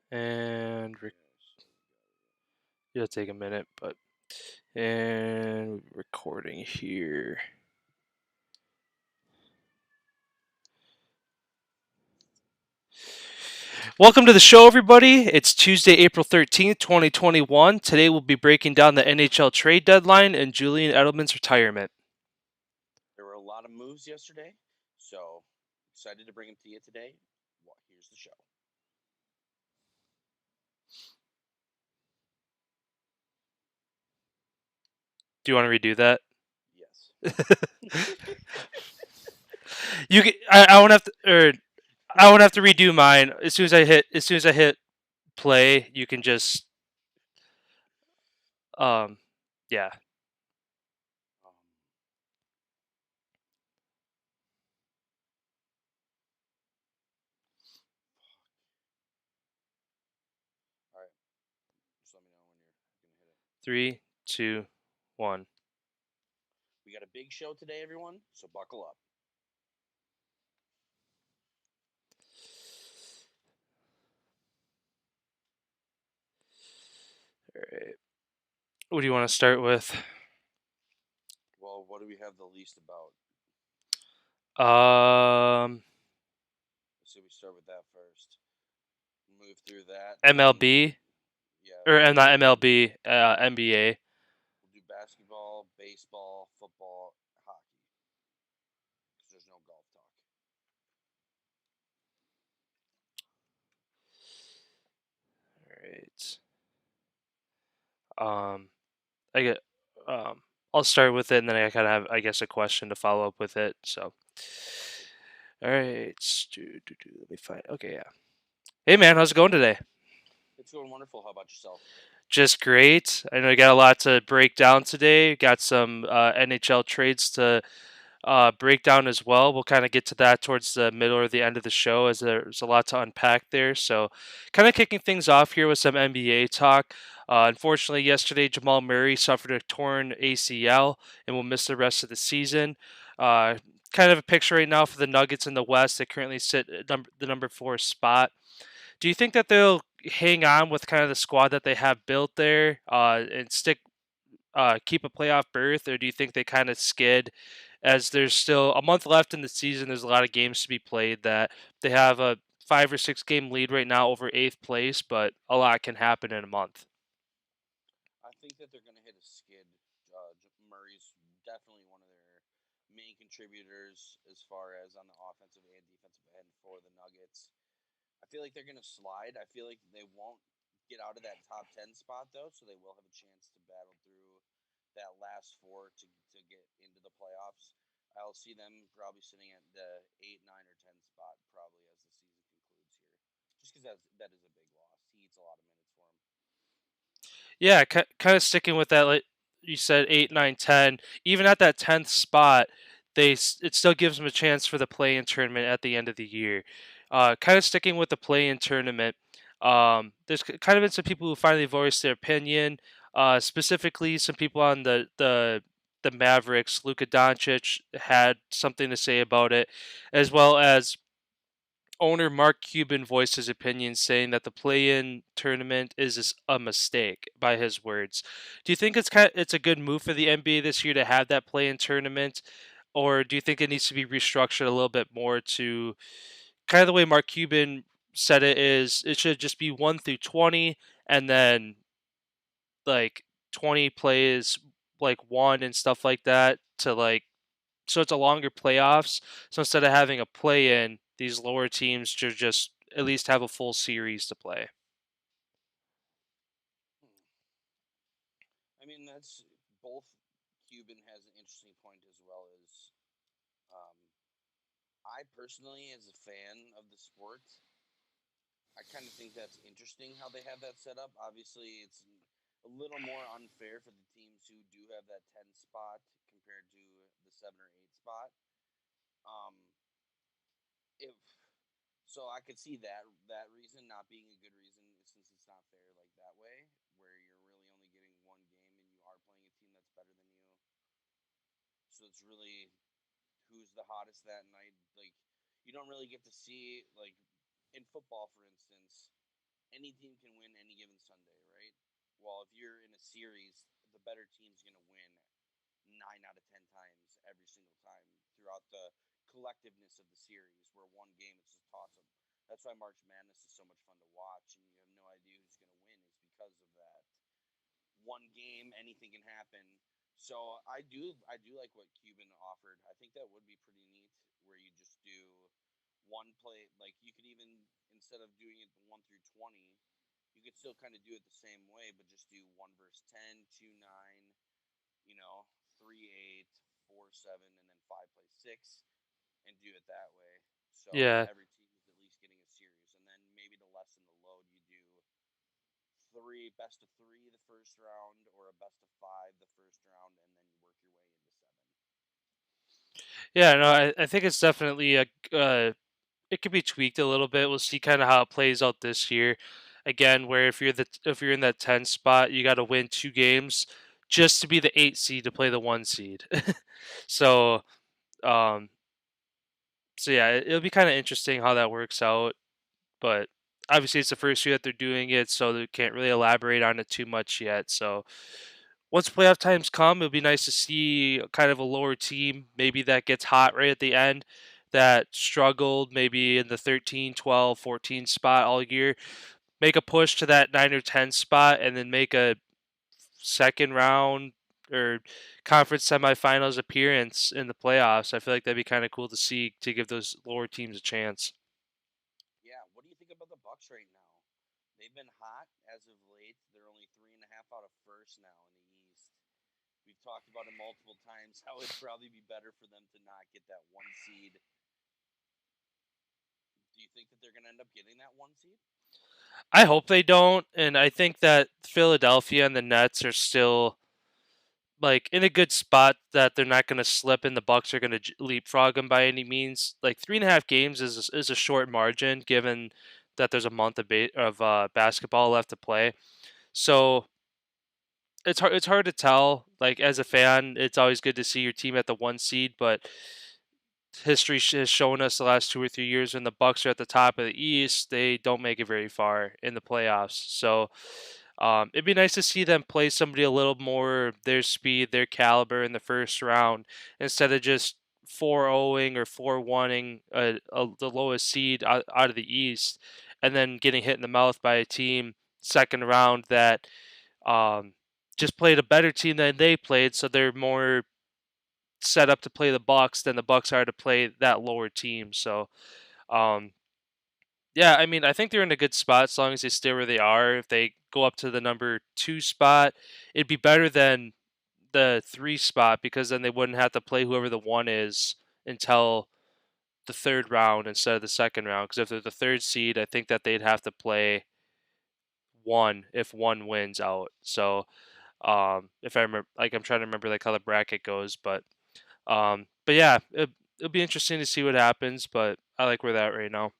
And it'll take a minute, and recording here. Welcome to the show, everybody. It's Tuesday, April 13th, 2021. Today we'll be breaking down the NHL trade deadline and Julian Edelman's retirement. There were a lot of moves yesterday, so excited to bring them to you today. Well, here's the show. Do you want to redo that? Yes. You can, I won't have to, I won't have to redo mine. As soon as I hit play, you can just, yeah. All right. Just let me know when you're going to hit it. 3, 2, 1. We got a big show today, everyone, so buckle up. All right. What do you want to start with? Well, what do we have the least about? So we start with that first. Move through that. MLB, or not MLB, NBA. We'll do basketball, baseball, football, hockey. Because there's no golf talk. All right. I get. I'll start with it, and then I kind of have, I guess, a question to follow up with it. So, all right. Let me find. Okay, yeah. Hey, man, how's it going today? It's going wonderful. How about yourself? Just great. I know you got a lot to break down today. Got some NHL trades to break down as well. We'll kind of get to that towards the middle or the end of the show, as there's a lot to unpack there. So, kind of kicking things off here with some NBA talk. Unfortunately, yesterday Jamal Murray suffered a torn ACL and will miss the rest of the season. Kind of a picture right now for the Nuggets in the West. They currently sit at the number 4 spot. Do you think that they'll hang on with kind of the squad that they have built there and keep a playoff berth, or do you think they kind of skid as there's still a month left in the season? There's a lot of games to be played. That they have a 5 or 6 game lead right now over 8th place, but a lot can happen in a month. I think that they're going to hit a skid. Murray's definitely one of their main contributors as far as on the offensive and defensive end for the Nuggets. I feel like they're going to slide. I feel like they won't get out of that top 10 spot, though, so they will have a chance to battle through that last four to get into the playoffs. I'll see them probably sitting at the 8, 9, or 10 spot probably as the season concludes here. Just because that is a big loss. He eats a lot of minutes for him. Yeah, kind of sticking with that. Like you said, 8, 9, 10. Even at that 10th spot, it still gives them a chance for the play-in tournament at the end of the year. Kind of sticking with the play-in tournament. There's kind of been some people who finally voiced their opinion. Specifically, some people on the Mavericks. Luka Doncic had something to say about it, as well as owner Mark Cuban voiced his opinion, saying that the play-in tournament is a mistake, by his words. Do you think it's a good move for the NBA this year to have that play-in tournament, or do you think it needs to be restructured a little bit more to kind of the way Mark Cuban said it is? It should just be 1 through 20, and then like 20 plays like one and stuff like that to like so it's a longer playoffs. So instead of having a play in, these lower teams should just at least have a full series to play. I mean, that's both. Cuban has an interesting point as well as um, I personally, as a fan of the sport, I kind of think that's interesting how they have that set up. Obviously, it's a little more unfair for the teams who do have that 10 spot compared to the 7 or 8 spot. Um, if so, I could see that reason not being a good reason since it's not fair like that way, where you're really only getting one game and you are playing a team that's better than you. So it's really who's the hottest that night. Like you don't really get to see like in football, for instance. any team can win any given Sunday, right? Well, if you're in a series, the better team's going to win 9 out of 10 times every single time throughout the collectiveness of the series. Where one game it's just toss up. That's why March Madness is so much fun to watch, and you have no idea who's going to win. Is because of that one game, anything can happen. So I do like what Cuban offered. I think that would be pretty neat, where you just do one play. Like you could even instead of doing it 1 through 20, you could still kind of do it the same way, but just do 1 versus 10, 2-9, 3-8, 4-7, and then 5 play 6, and do it that way. So Yeah, every team is at least getting a series, and then maybe to lessen the load, you do three best of three the first round, or a best of five the first round, and then you work your way into seven. yeah. No, I think it's definitely a it could be tweaked a little bit. We'll see kind of how it plays out this year. Again, where if you're in that 10 spot, you got to win 2 games just to be the 8 seed to play the 1 seed. so um so yeah, it'll be kind of interesting how that works out. But obviously, it's the first year that they're doing it, so they can't really elaborate on it too much yet. So once playoff times come, it'll be nice to see kind of a lower team, maybe that gets hot right at the end, that struggled maybe in the 13, 12, 14 spot all year, make a push to that 9 or 10 spot, and then make a second round or conference semifinals appearance in the playoffs. I feel like that'd be kind of cool to see to give those lower teams a chance. Yeah, what do you think about the Bucks right now? They've been hot as of late. They're only 3.5 out of first now in the East. We've talked about it multiple times how it'd probably be better for them to not get that 1 seed. Do you think that they're going to end up getting that 1 seed? I hope they don't, and I think that Philadelphia and the Nets are still like in a good spot that they're not going to slip and the Bucks are going to leapfrog them by any means. Like 3.5 games is a short margin given that there's a month of basketball left to play. So it's hard to tell. Like as a fan, it's always good to see your team at the 1 seed, but history has shown us the last 2 or 3 years when the Bucks are at the top of the East, they don't make it very far in the playoffs. So it'd be nice to see them play somebody a little more their speed, their caliber in the first round instead of just 4-0ing or 4-1ing the lowest seed out of the East and then getting hit in the mouth by a team second round that um, just played a better team than they played, so they're more set up to play the Bucks than the Bucks are to play that lower team. So, um, yeah, I mean, I think they're in a good spot as long as they stay where they are. If they go up to the number 2 spot, it'd be better than the 3 spot because then they wouldn't have to play whoever the 1 is until the third round instead of the second round. Because if they're the third seed, I think that they'd have to play 1 if 1 wins out. So, if I remember, like I'm trying to remember like how the bracket goes, but yeah, it'll be interesting to see what happens. But I like where they're at right now.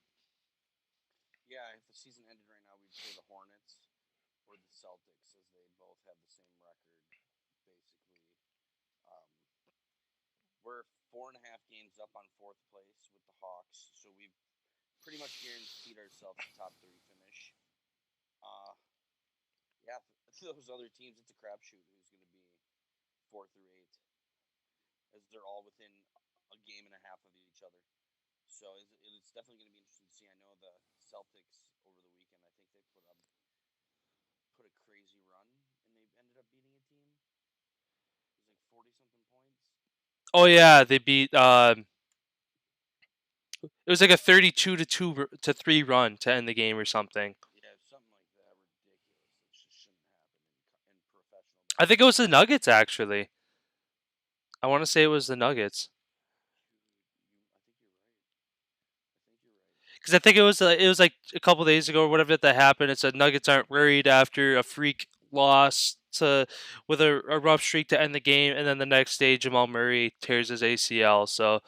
Yeah, if the season ended right now, we'd play the Hornets or the Celtics, as they both have the same record, basically. Um, we're 4.5 games up on fourth place with the Hawks, so we've pretty much guaranteed ourselves a top three finish. Uh, yeah, those other teams, it's a crapshoot who's going to be 4 through 8, as they're all within a game and a half of each other. So it's definitely going to be interesting to see. I know the Celtics over the weekend. I think they put a crazy run, and they ended up beating a team. It was like 40 something points. Oh yeah, they beat. It was like a 32 to 2 to 3 run to end the game or something. Yeah, something like that. Ridiculous. It just shouldn't happen in professional I think it was basketball. the Nuggets actually. I want to say it was the Nuggets I think you're right. I think you're right. because I think it was like a couple days ago or whatever that happened. It said Nuggets aren't worried after a freak loss to with a rough streak to end the game, and then the next day Jamal Murray tears his ACL. So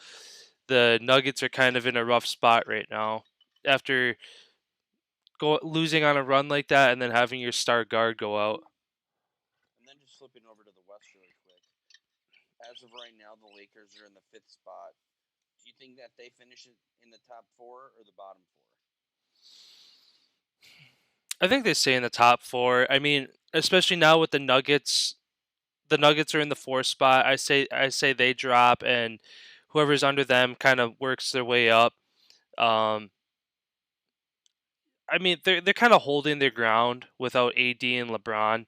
the Nuggets are kind of in a rough spot right now after losing on a run like that and then having your star guard go out. And then just flipping over to the West really quick. As of right now, the Lakers are in the fifth spot. Do you think that they finish it in the top four or the bottom four? I think they stay in the top four. I mean, especially now with the Nuggets. The Nuggets are in the fourth spot. I say they drop, and whoever's under them kind of works their way up. Um, I mean, they're kind of holding their ground without AD and LeBron,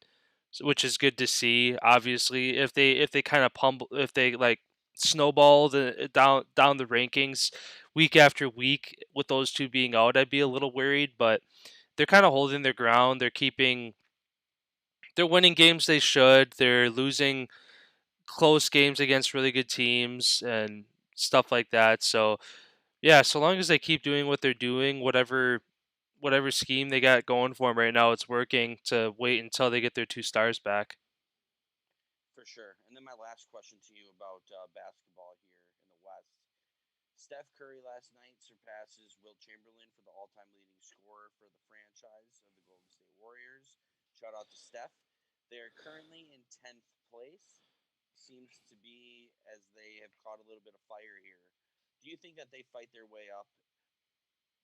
which is good to see. Obviously, if they kind of pump, if they like snowball down the rankings week after week with those two being out, I'd be a little worried. But they're kind of holding their ground. They're winning games they should. They're losing close games against really good teams and stuff like that. So yeah, so long as they keep doing what they're doing, whatever scheme they got going for them right now, it's working. To wait until they get their two stars back. For sure. And then my last question to you about basketball here in the West. Steph Curry last night surpasses Wilt Chamberlain for the all-time leading scorer for the franchise of the Golden State Warriors. Shout out to Steph. They are currently in 10th place. Seems to be as they have caught a little bit of fire here. Do you think that they fight their way up?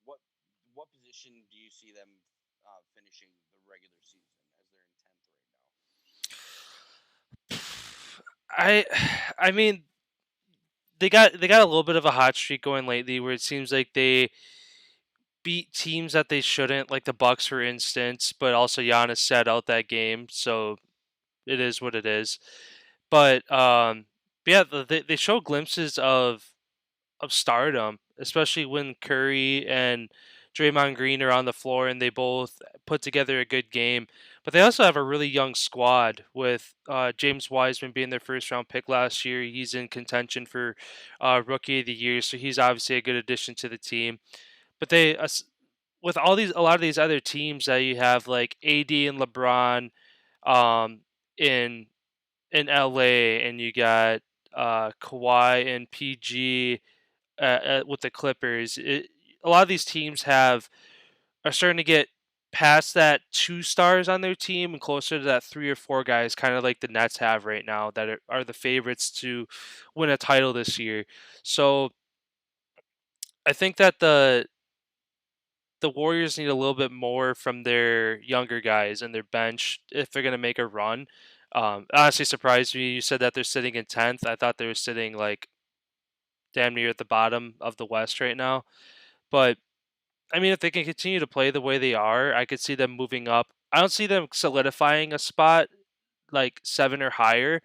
What what position do you see them finishing the regular season as they're in 10th right now? I I mean they got a little bit of a hot streak going lately where it seems like they beat teams that they shouldn't, like the Bucks for instance, but also Giannis sat out that game, so it is what it is. But yeah, they show glimpses of stardom, especially when Curry and Draymond Green are on the floor and they both put together a good game. But they also have a really young squad with James Wiseman being their first round pick last year. He's in contention for rookie of the year, so he's obviously a good addition to the team. But with a lot of these other teams that you have like AD and LeBron um, in LA, and you got Kawhi and PG with the Clippers. A lot of these teams are starting to get past that two stars on their team and closer to that three or four guys, kind of like the Nets have right now, that are the favorites to win a title this year. So I think that the Warriors need a little bit more from their younger guys and their bench if they're going to make a run. Honestly, surprised me. You said that they're sitting in 10th. I thought they were sitting like damn near at the bottom of the West right now. But I mean, if they can continue to play the way they are, I could see them moving up. I don't see them solidifying a spot like seven or higher.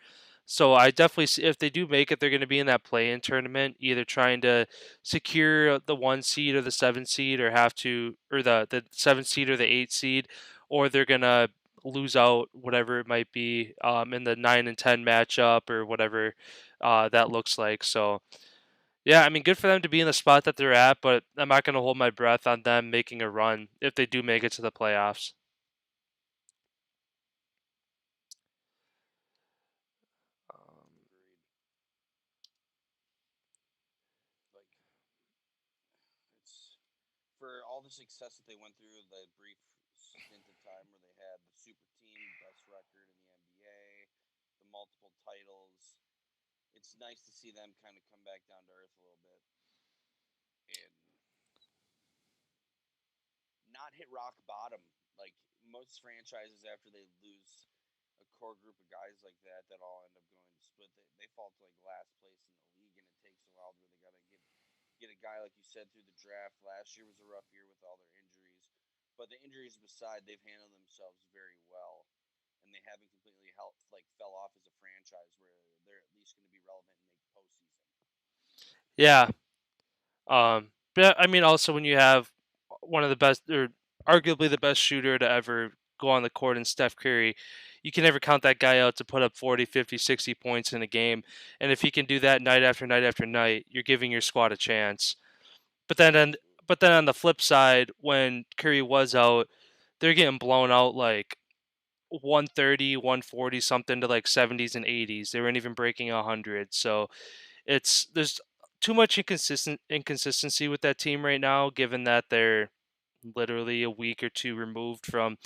So I definitely see if they do make it, they're going to be in that play-in tournament, either trying to secure the one seed or the seven seed, or the seven seed or the eight seed, or they're gonna lose out whatever it might be in the 9 and 10 matchup or whatever that looks like. So yeah, I mean, good for them to be in the spot that they're at, but I'm not going to hold my breath on them making a run if they do make it to the playoffs. Um, Agreed. Like it's for all the success that they went through, the brief stint of time where they had the super team, best record in the NBA, the multiple titles. It's nice to see them kind of come back down to earth a little bit and not hit rock bottom like most franchises after they lose a core group of guys like that all end up going to split. They fall to like last place in the league, and it takes a while where they got to get a guy like you said through the draft. Last year was a rough year with all their injuries, but the injuries aside, they've handled themselves very well, and they haven't completely fell off as a franchise where they're at least going to be relevant and make postseason. yeah. But I mean, also when you have one of the best, or arguably the best shooter to ever go on the court in Steph Curry, you can never count that guy out to put up 40, 50, 60 points in a game. And if he can do that night after night after night, you're giving your squad a chance. But then, on, but then on the flip side, when Curry was out, they're getting blown out like 130, 140 something to like 70s and 80s. They weren't even breaking 100. So there's too much inconsistency with that team right now, given that they're literally a week or two removed from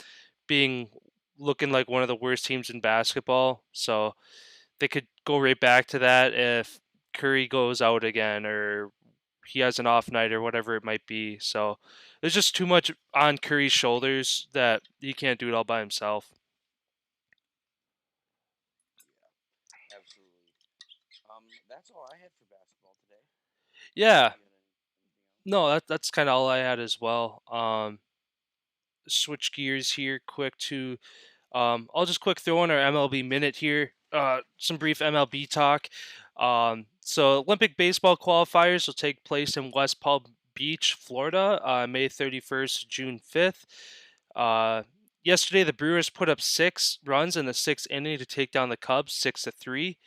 being looking like one of the worst teams in basketball. So they could go right back to that if Curry goes out again or he has an off night or whatever it might be. So there's just too much on Curry's shoulders that he can't do it all by himself. Yeah, absolutely. That's all I had for basketball today. I don't know Yeah, if you had anything else. no, that's kind of all I had as well. Switch gears here quick to I'll just quick throw in our MLB minute here. Some brief MLB talk. So Olympic baseball qualifiers will take place in West Palm Beach, Florida, May 31st, June 5th. Uh, Yesterday, the Brewers put up 6 runs in the sixth inning to take down the Cubs 6-3.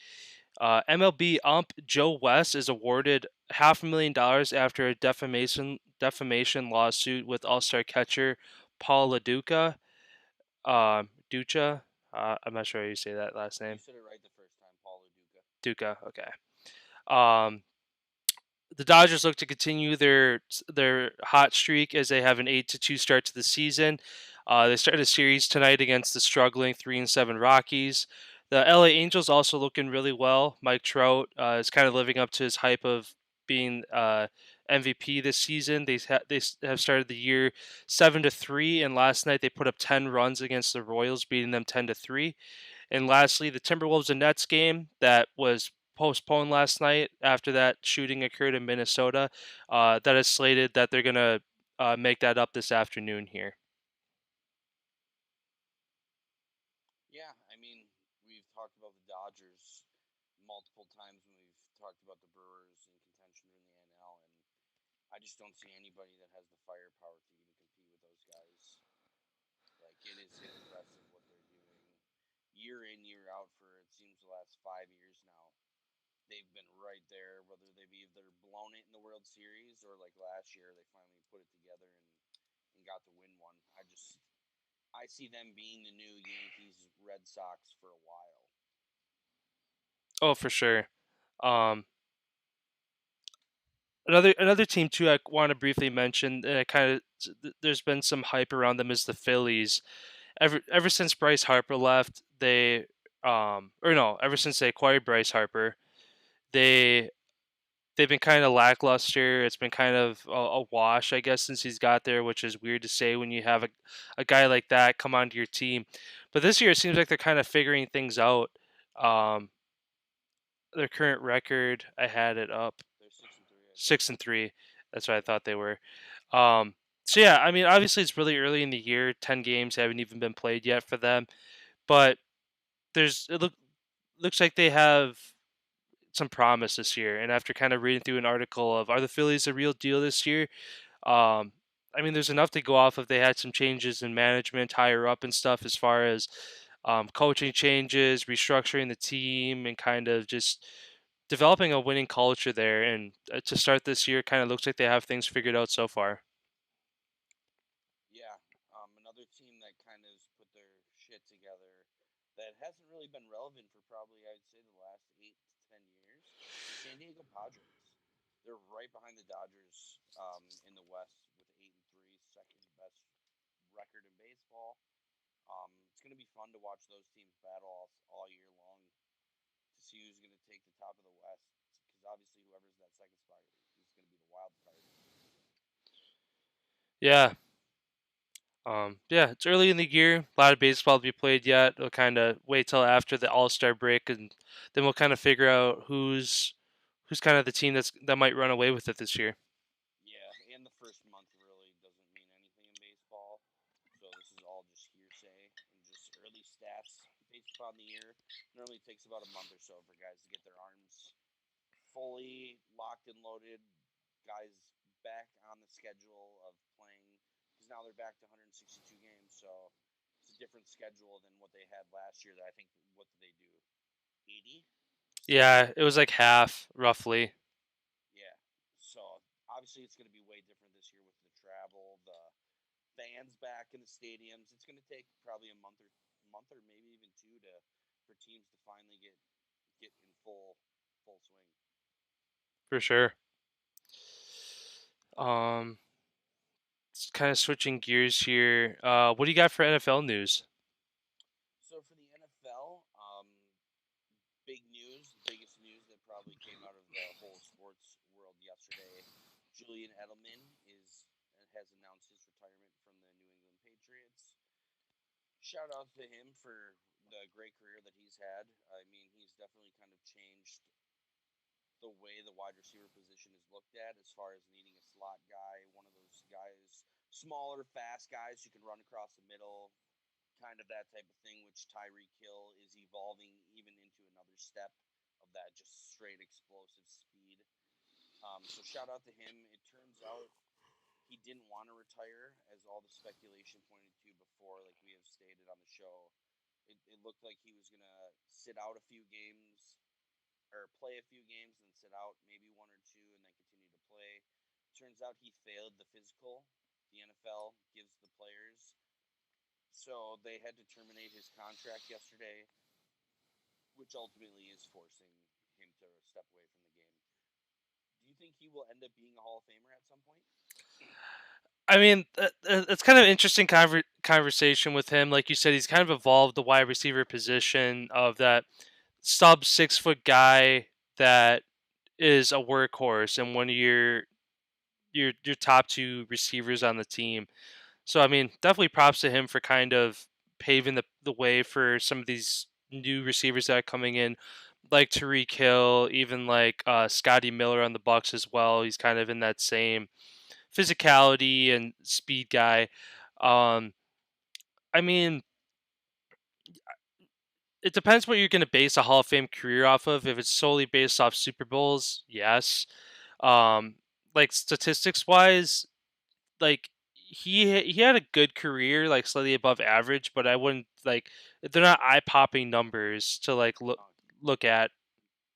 MLB ump Joe West is awarded $500,000 after a defamation lawsuit with All-Star catcher Paul LaDuca. Ducha. I'm not sure how you say that last You name. said it right the first time, Paul Duca. Duca. Okay. Um, the Dodgers look to continue their hot streak as they have an 8-2 start to the season. They start a series tonight against the struggling 3-7 Rockies. The LA Angels also looking really well. Mike Trout is kind of living up to his hype of being MVP this season. They have started the year 7-3, and last night they put up 10 runs against the Royals, beating them 10-3. And lastly, the Timberwolves and Nets game that was postponed last night after that shooting occurred in Minnesota. That is slated that they're gonna make that up this afternoon here. Yeah, I mean, we've talked about the Dodgers multiple times when we've talked about the Brewers in contention in the NL, and I just don't see anybody that has the firepower to even compete with those guys. Like, it is impressive what they're doing year in, year out for it seems the last 5 years now. They've been right there, whether they've either blown it in the World Series or like last year, they finally put it together and got to win one. I see them being the new Yankees, Red Sox for a while. Oh, for sure. Um, another team too I want to briefly mention, and there's been some hype around them is the Phillies. Ever since Bryce Harper left, ever since they acquired Bryce Harper, they they've been kind of lackluster. It's been kind of a wash, I guess, since he's got there, which is weird to say when you have a guy like that come onto your team. But this year, it seems like they're kind of figuring things out. Um, their current record, I had it up, They're 6-3, I think. 6-3. That's what I thought they were. So yeah, I mean, obviously it's really early in the year. 10 games haven't even been played yet for them, but looks like they have some promise this year. And after kind of reading through an article of are the Phillies the real deal this year, Um, I mean, there's enough to go off if they had some changes in management higher up and stuff as far as coaching changes, restructuring the team, and kind of just developing a winning culture there. And to start this year, kind of looks like they have things figured out so far. Yeah, another team that kind of put their shit together that hasn't really been relevant for probably I'd say the last 8 to 10 years. The San Diego Padres. They're right behind the Dodgers in the West with 8-3, second best record in baseball. It's going to be fun to watch those teams battle all year long to see who's going to take the top of the West. Because obviously, whoever's that second spot is going to be the wild card. Yeah. Yeah, it's early in the year. A lot of baseball to be played yet. We'll kind of wait till after the All Star break, and then we'll kind of figure out who's kind of the team that might run away with it this year. Yeah, and the first month really doesn't mean anything in baseball. So this is all just hearsay and just early stats based upon the year. Normally takes about a month or so for guys to get their arms fully locked and loaded. Guys back on the schedule of playing because now they're back to 162 games. So it's a different schedule than what they had last year. That I think what did they do? 80. Yeah, it was like half roughly. Yeah. So obviously it's going to be way different this year with the travel, the fans back in the stadiums. It's going to take probably a month or maybe even two to for teams to finally get in full swing. For sure. Um, kind of switching gears here. What do you got for NFL news? So for the NFL, big news, the biggest news that probably came out of the whole sports world yesterday. Julian Edelman is has announced his retirement from the New England Patriots. Shout out to him for the great career that he's had. I mean, he's definitely kind of changed the way the wide receiver position is looked at as far as needing a slot guy, one of those guys, smaller, fast guys who can run across the middle, kind of that type of thing, which Tyreek Hill is evolving even into another step of that just straight explosive speed. So shout out to him. It turns out he didn't want to retire, as all the speculation pointed to before, like we have stated on the show. It looked like he was going to sit out a few games or play a few games and then sit out maybe one or two and then continue to play. Turns out he failed the physical the NFL gives the players. So they had to terminate his contract yesterday, which ultimately is forcing him to step away from the game. Do you think he will end up being a Hall of Famer at some point? I mean, it's kind of an interesting conversation with him. Like you said, he's kind of evolved the wide receiver position of that sub 6 foot guy that is a workhorse and one of your top two receivers on the team. So I mean, definitely props to him for kind of paving the way for some of these new receivers that are coming in, like Tariq Hill, even like Scotty Miller on the Bucks as well. He's kind of in that same physicality and speed guy. Um, I mean, it depends what you're going to base a Hall of Fame career off of. If it's solely based off Super Bowls, yes. Um, like statistics wise, like he had a good career, like slightly above average, but I wouldn't like they're not eye popping numbers to like Uh, look at.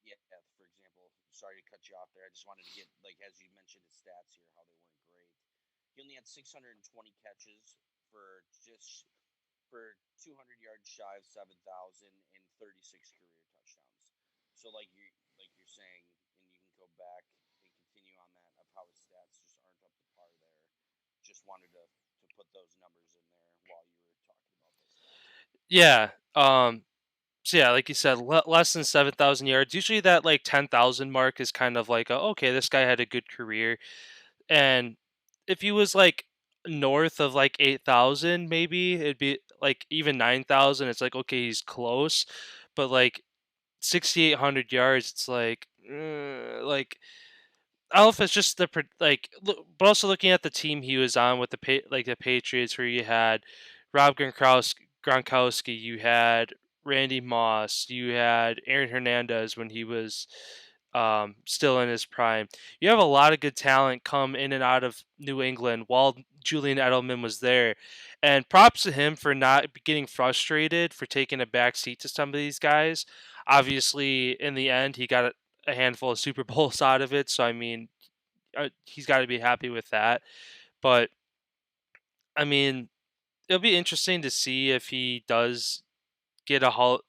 yeah, for example, sorry to cut you off there. I just wanted to get, like, as you mentioned his stats here, how they weren't great. He only had 620 catches for just for 200 yards shy of 7,000 and 36 career touchdowns. So like you're saying, and you can go back and continue on that of how his stats just aren't up to par there. Just wanted to put those numbers in there while you were talking about those stats. Yeah. So yeah, like you said, less than 7,000 yards. Usually that like 10,000 mark is kind of like okay, this guy had a good career. And if he was like north of like 8,000, maybe it'd be like even 9,000. It's like okay, he's close, but like 6,800 yards, it's like I don't know if it's just like, but also looking at the team he was on with the Patriots, where you had Rob Gronkowski, you had Randy Moss, you had Aaron Hernandez when he was still in his prime. You have a lot of good talent come in and out of New England while Julian Edelman was there, and props to him for not getting frustrated for taking a back seat to some of these guys. Obviously, in the end, he got a handful of Super Bowls out of it. So I mean, he's got to be happy with that. But I mean, it'll be interesting to see if he does get a Hall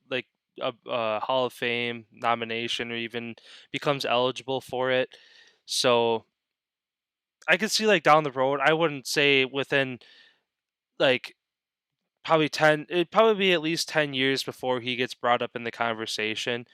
of Fame nomination or even becomes eligible for it. So I could see like down the road. I wouldn't say within like probably 10. It'd probably be at least 10 years before he gets brought up in the conversation,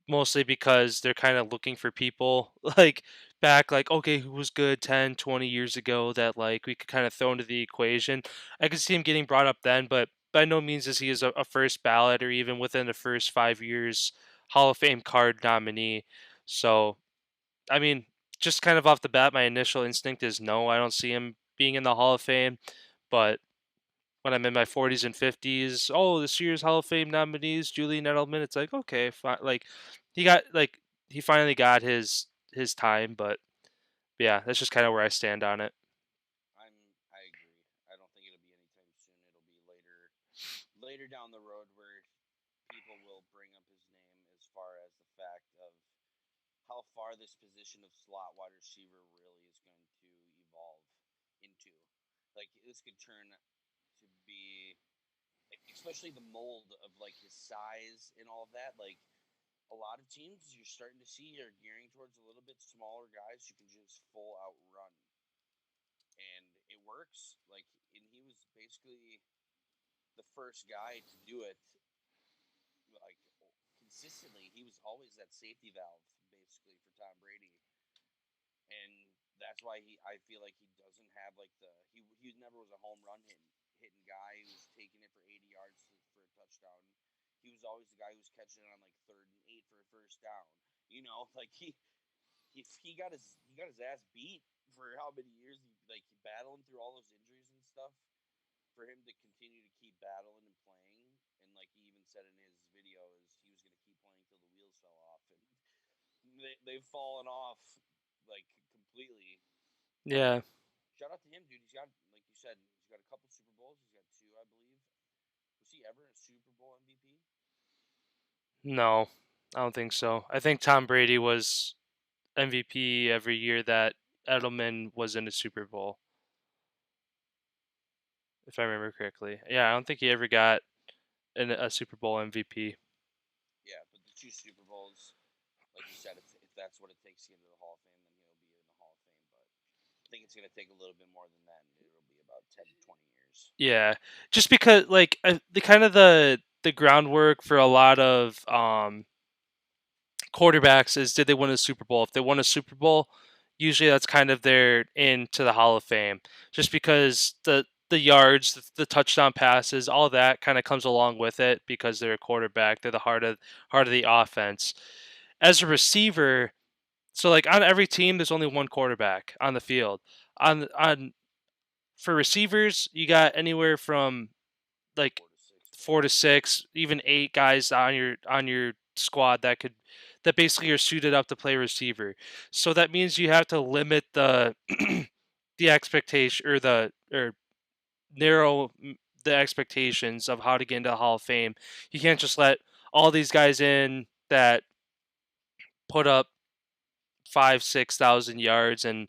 mostly because they're kind of looking for people like back like okay who was good 10, 20 years ago that like we could kind of throw into the equation. I could see him getting brought up then, but by no means is he is a first ballot or even within the first 5 years Hall of Fame card nominee. So I mean, just kind of off the bat, my initial instinct is no, I don't see him being in the Hall of Fame. But when I'm in my 40s and 50s, oh, this year's Hall of Fame nominees, Julian Edelman. It's like okay, fine. Like he got like he finally got his time, but yeah, that's just kind of where I stand on it. I agree. I don't think it'll be anytime soon. It'll be later down the road where people will bring up his name as far as the fact of how far this position of slot wide receiver really is going to evolve into. Like this could turn to be like, especially the mold of like his size and all of that. Like a lot of teams you're starting to see are gearing towards a little bit smaller guys who can just full out run, and it works. Like, and he was basically the first guy to do it like consistently. He was always that safety valve basically for Tom Brady, and that's why I feel like he doesn't have like he never was a home run hitting guy who was taking it for 80 yards for a touchdown. He was always the guy who was catching it on like 3rd and 8 for a first down. Like he got his ass beat for how many years he battling through all those injuries and stuff. For him to continue to keep battling and playing, and like he even said in his video, is he was going to keep playing till the wheels fell off, and they've fallen off like completely. But Yeah. shout out to him, dude. He's got, like you said, he's got a couple Super Bowls. He's got two, I believe. Was he ever a Super Bowl MVP? No, I don't think No. so. I think Tom Brady was MVP every year that Edelman was in a Super Bowl, if I remember correctly. Yeah, I don't think he ever got a Super Bowl MVP. Yeah, but the two Super Bowls, like you said, if that's what it takes to get into the Hall of Fame, then he'll be in the Hall of Fame. But I think it's going to take a little bit more than that. It'll be about 10 to 20 years. Yeah, just because like the kind of the groundwork for a lot of quarterbacks is did they win a Super Bowl? If they won a Super Bowl, usually that's kind of their into the Hall of Fame. Just because the yards, the touchdown passes, all that kind of comes along with it because they're a quarterback. They're the heart of the offense. As a receiver, so like on every team, there's only one quarterback on the field. On for receivers, you got anywhere from like 4 to 6. 4 to 6, even 8 guys on your squad that basically are suited up to play receiver. So that means you have to limit the the expectation or narrow the expectations of how to get into the Hall of Fame. You can't just let all these guys in that put up 5-6 thousand yards and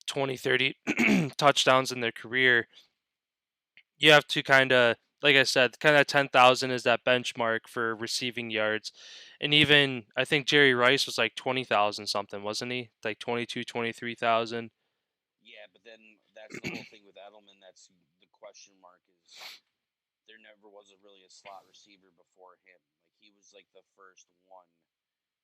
20-30 touchdowns in their career. You have to kind of, like I said, kind of 10,000 is that benchmark for receiving yards. And even I think Jerry Rice was like 20,000 something, wasn't he? Like 22, 23,000. Yeah, but then that's the whole thing with Edelman. That's the question mark is there never was really a slot receiver before him. Like he was like the first one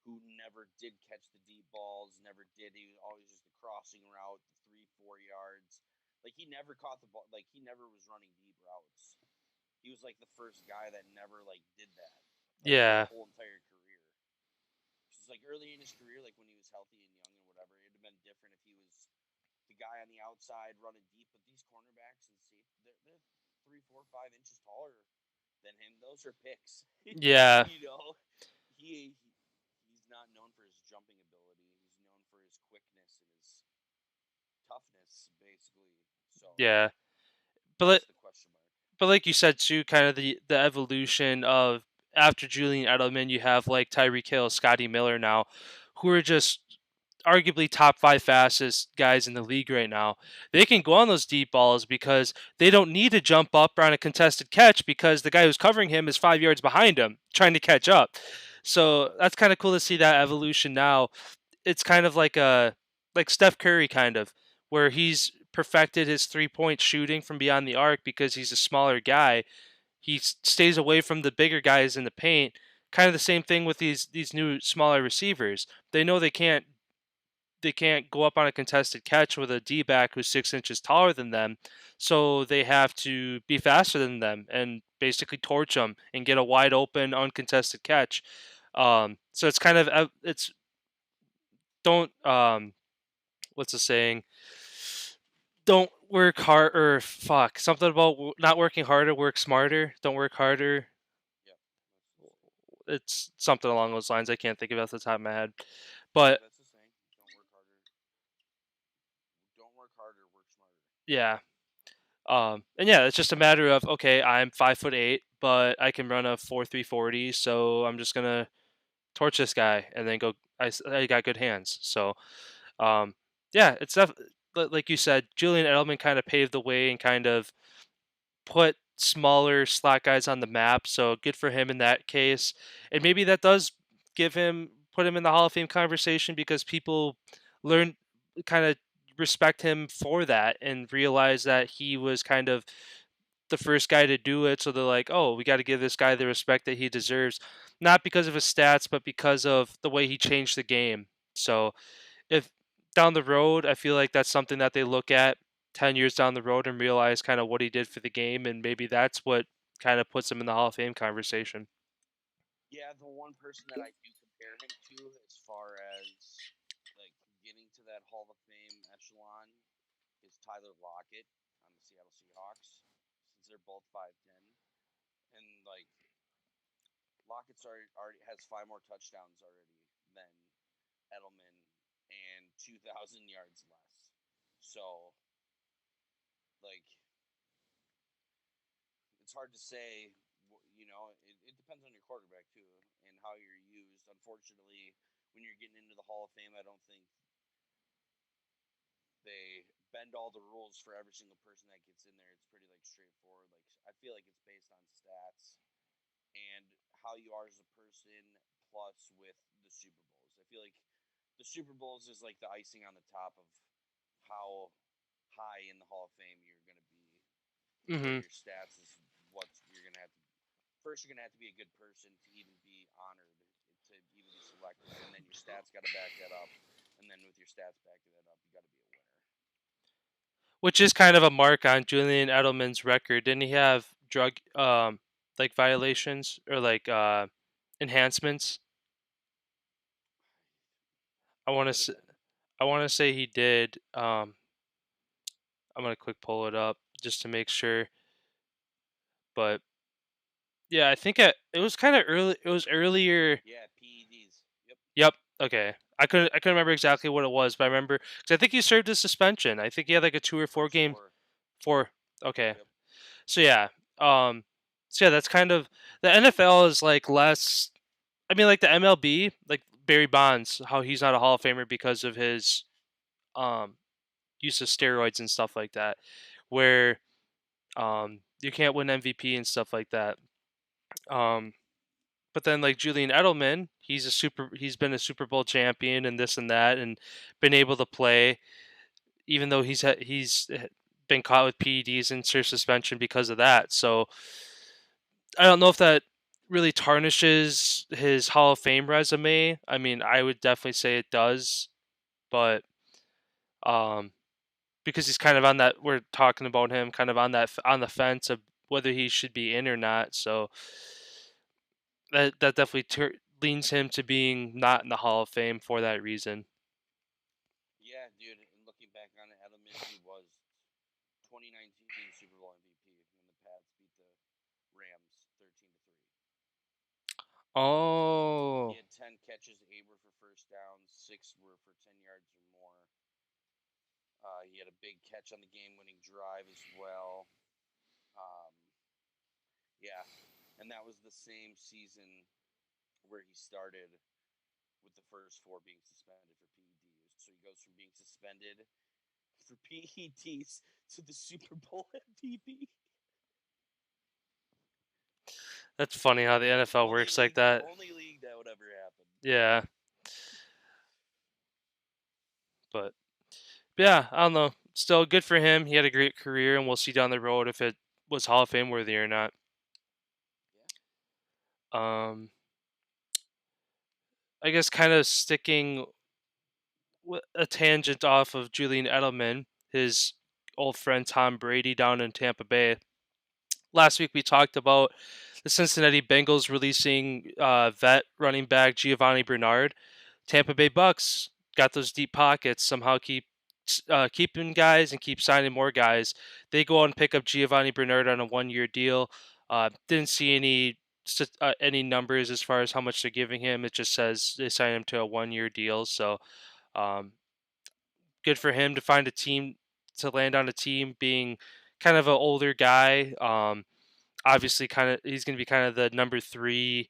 who never did catch the deep balls, never did. He was always just the crossing route, the 3-4 yards. Like he never caught the ball. Like he never was running deep routes. He was like the first guy that never like did that, like for Yeah. his whole entire career. It's like early in his career, like when he was healthy and young and whatever, it'd have been different if he was the guy on the outside running deep. But these cornerbacks and safety, they're 3, 4, 5 inches taller than him. Those are picks. Yeah. you know, he's not known for his jumping ability. He's known for his quickness and his toughness, basically. So Yeah. But that's the question mark. but like you said too, kind of the evolution of after Julian Edelman, you have like Tyreek Hill, Scotty Miller now, who are just arguably top 5 fastest guys in the league right now. They can go on those deep balls because they don't need to jump up on a contested catch because the guy who's covering him is 5 yards behind him trying to catch up. So that's kind of cool to see that evolution now. It's kind of like Steph Curry kind of where he's perfected his 3-point shooting from beyond the arc because he's a smaller guy. He stays away from the bigger guys in the paint. Kind of the same thing with these new smaller receivers. They know they can't go up on a contested catch with a D back who's 6 inches taller than them, so they have to be faster than them and basically torch them and get a wide open uncontested catch. So it's kind of it's don't what's the saying? Don't work hard or fuck something about not working harder, work smarter. Don't work harder. Yeah, It's something along those lines. I can't think of it off the top of my head, but that's the saying. Don't work harder. Don't work harder. Work smarter. yeah. And yeah, it's just a matter of okay, I'm 5'8", but I can run a 4.340, so I'm just gonna torch this guy and then go. I got good hands, so um, yeah, it's like you said, Julian Edelman kind of paved the way and kind of put smaller slot guys on the map. So good for him in that case, and maybe that does put him in the Hall of Fame conversation because people learn kind of respect him for that and realize that he was kind of the first guy to do it. So they're like, oh, we got to give this guy the respect that he deserves, not because of his stats, but because of the way he changed the game. So if down the road, I feel like that's something that they look at 10 years down the road and realize kind of what he did for the game, and maybe that's what kind of puts him in the Hall of Fame conversation. Yeah, the one person that I do compare him to as far as like getting to that Hall of Fame echelon is Tyler Lockett on the Seattle Seahawks, since they're both 5'10", and like Lockett's already has 5 more touchdowns already than Edelman and 2,000 yards less. So like it's hard to say. It depends on your quarterback too and how you're used. Unfortunately, when you're getting into the Hall of Fame, I don't think they bend all the rules for every single person that gets in there. It's pretty like straightforward. Like I feel like it's based on stats and how you are as a person, plus with the Super Bowls. I feel like the Super Bowls is like the icing on the top of how high in the Hall of Fame you're going to be. Where Hmm. your stats is what you're going to have to. First, you're going to have to be a good person to even be honored, to even be selected, and then your stats got to back that up. And then with your stats backing that up, you got to be a winner. Which is kind of a mark on Julian Edelman's record. Didn't he have drug like violations or like enhancements? I want Could have to been. I want to say he did. I'm gonna quick pull it up just to make sure. But yeah, I think it was kind of early. It was earlier. Yeah, PEDs. Yep. Yep. Okay. I couldn't remember exactly what it was, but I remember because I think he served his suspension. I think he had like a 2 or 4 game. Four. Four. Okay. Yep. So yeah. Um. So yeah, that's kind of the NFL is like less. I mean, like the MLB, like Barry Bonds, how he's not a Hall of Famer because of his um use of steroids and stuff like that, where you can't win MVP and stuff like that. Um, but then like Julian Edelman, he's been a Super Bowl champion and this and that, and been able to play even though he's been caught with PEDs and served suspension because of that. So I don't know if that really tarnishes his Hall of Fame resume. I mean, I would definitely say it does, but um, because he's kind of on that, we're talking about him kind of on on the fence of whether he should be in or not. So that definitely leans him to being not in the Hall of Fame for that reason. Yeah, dude. And looking back on it, Edelman, he was 2019 Super Bowl MVP when the Pats beat the Rams 13-3. He Oh, had 10 catches, 8 were for first downs, 6 were for 10 yards or more. He had a big catch on the game-winning drive as well. Um, yeah, and that was the same season where he started with the first 4 being suspended for PEDs. So he goes from being suspended for PEDs to the Super Bowl MVP. that's funny how the NFL works like that. Only league that would ever happen. Yeah, but yeah, I don't know. Still good for him. He had a great career, and we'll see down the road if it was Hall of Fame worthy or not. Yeah. Um, I guess kind of sticking a tangent off of Julian Edelman, his old friend Tom Brady down in Tampa Bay. Last week we talked about the Cincinnati Bengals releasing vet running back Giovanni Bernard. Tampa Bay Bucks got those deep pockets, somehow keeping guys and keep signing more guys. They go out and pick up Giovanni Bernard on a 1 year deal. Didn't see any numbers as far as how much they're giving him. It just says they signed him to a 1 year deal. So um, good for him to find a team to land on a team being kind of an older guy. Obviously, kind of he's going to be kind of the number three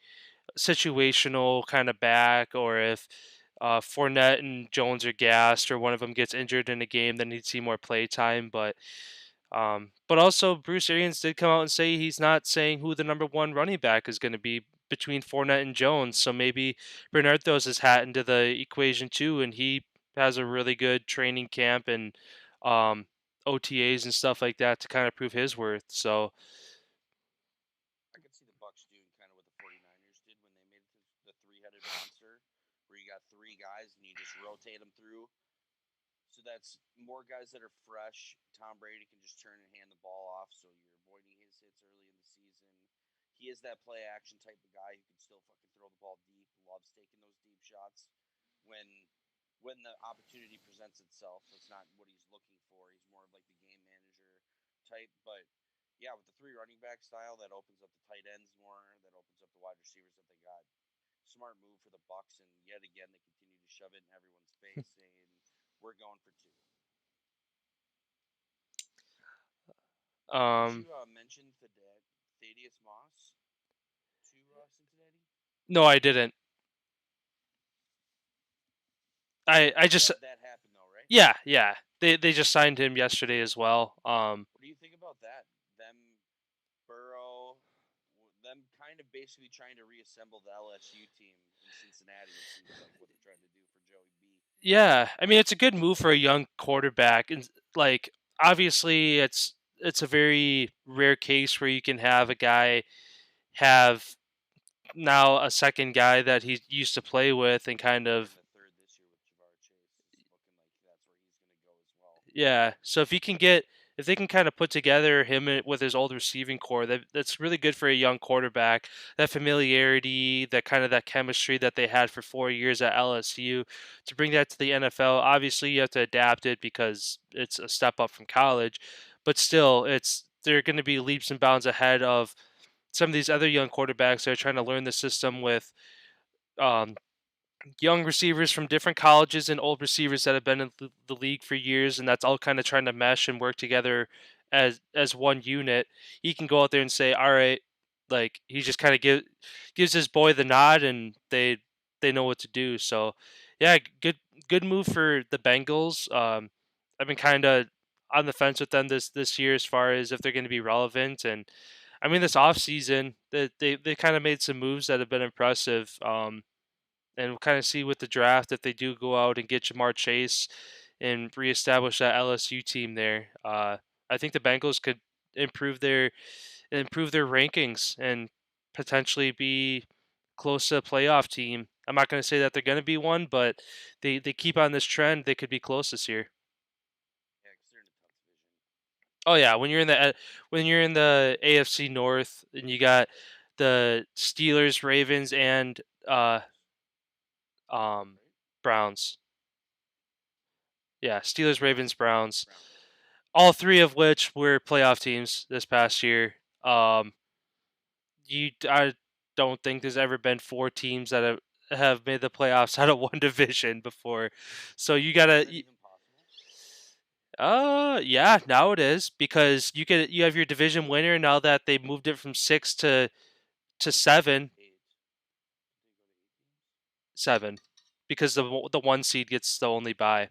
situational kind of back, or if Fournette and Jones are gassed, or one of them gets injured in a game, then he'd see more play time. But also Bruce Arians did come out and say he's not saying who the number one running back is going to be between Fournette and Jones. So maybe Bernard throws his hat into the equation too, and he has a really good training camp and um, OTAs and stuff like that to kind of prove his worth. So I could see the Bucks doing kind of what the 49ers did when they made the three-headed monster, where you got 3 guys and you just rotate them through. So that's more guys that are fresh. Tom Brady can just turn and hand the ball off, so you're avoiding his hits early in the season. He is that play action type of guy who can still fucking throw the ball deep. Loves taking those deep shots when the opportunity presents itself. That's not what he's looking for. He's more of like the game manager type. But yeah, with the three running back style, that opens up the tight ends more. That opens up the wide receivers that they got. Smart move for the Bucks, and yet again they continue to shove it in everyone's face, saying we're going for two. Did Um, you mention Thaddeus Moss to Cincinnati? no, I didn't. I just That happened though, right? yeah. They just signed him yesterday as well. What do you think about that? Them Burrow, them kind of basically trying to reassemble the LSU team in Cincinnati. It seems like what they're trying to do for Joey B. Yeah, I mean it's a good move for a young quarterback, and like obviously it's a very rare case where you can have a guy have now a second guy that he used to play with and kind And of the third this year with Jamar Chase is looking like that's where he's going to go as well. yeah. So if they can kind of put together him with his old receiving core, that's really good for a young quarterback. That familiarity, that chemistry that they had for 4 years at LSU, to bring that to the NFL. Obviously, you have to adapt it because it's a step up from college, but still, it's they're going to be leaps and bounds ahead of some of these other young quarterbacks that are trying to learn the system with um, young receivers from different colleges and old receivers that have been in the league for years, and that's all kind of trying to mesh and work together as one unit. He can go out there and say, "All right," like he just kind of gives his boy the nod, and they know what to do. So, yeah, good move for the Bengals. I've been kind of on the fence with them this year as far as if they're going to be relevant, and I mean this off season that they kind of made some moves that have been impressive. And we'll kind of see with the draft if they do go out and get Jamar Chase and reestablish that LSU team there. I think the Bengals could improve their improve their rankings and potentially be close to a playoff team. I'm not going to say that they're going to be one, but they keep on this trend, they could be close this year. Yeah, because they're in a tough division. Oh yeah, when you're in the AFC North and you got the Steelers, Ravens, and um, Browns, right? Browns. Yeah, Steelers, Ravens, Browns. Browns. All three of which were playoff teams this past year. Um, I don't think there's ever been four teams that have made the playoffs out of one division before. So you Is gotta, that even possible? yeah, now it is because you have your division winner now that they moved it from six to seven, 8. Did they go to 8 teams? seven, because the one seed gets the only bye.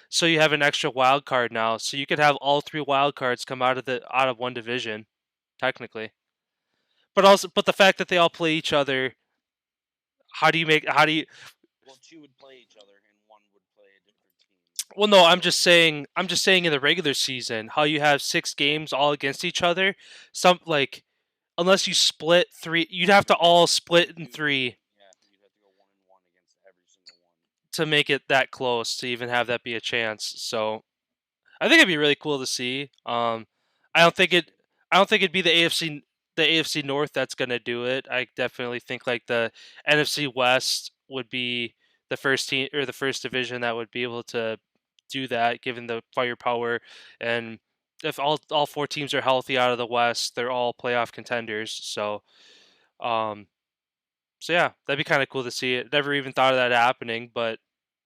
So you have an extra wild card now. So you could have all three wild cards come out of one division, technically. But the fact that they all play each other, how do you Well, 2 would play each other, and 1 would play a different team. well no, So you're I'm just saying in the regular season, how you have 6 games all against each other, some like unless you split three, you'd have to all split in you three yeah, you'd have to go 1-1 against every single one. to make it that close to even have that be a chance. So I think it'd be really cool to see. I don't think it. I don't think it'd be the AFC North that's gonna do it. I definitely think like the NFC West would be the first team or the first division that would be able to do that, given the firepower and if all four teams are healthy out of the West, they're all playoff contenders. Um, so yeah, that'd be kind of cool to see it. Never even thought of that happening, but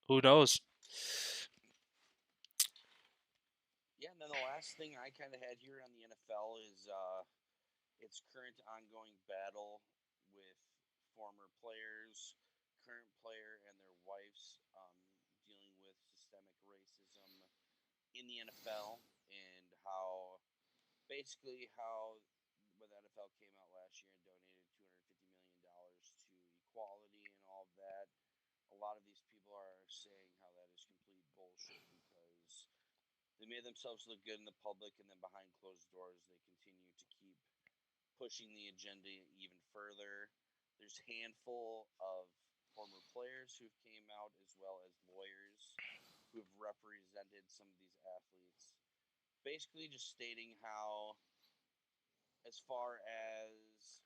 who knows? Yeah, and then the last thing I kind of had here on the NFL is its current ongoing battle with former players, current player, and their wives dealing with systemic racism in the NFL, and how basically how when the NFL came out last year and donated $250 million to equality and all of that, a lot of these people are saying how that is complete bullshit because they made themselves look good in the public, and then behind closed doors, they continue to keep pushing the agenda even further. There's a handful of former players who came out as well as lawyers who have represented some of these athletes, basically just stating how, as far as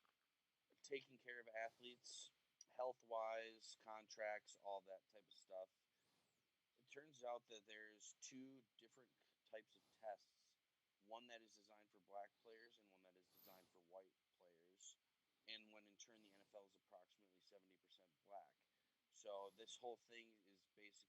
taking care of athletes, health wise, contracts, all that type of stuff, it turns out that there's two different types of tests. One that is designed for black players and one that is designed for white players. And when in turn the NFL is approximately 70% black. So this whole thing is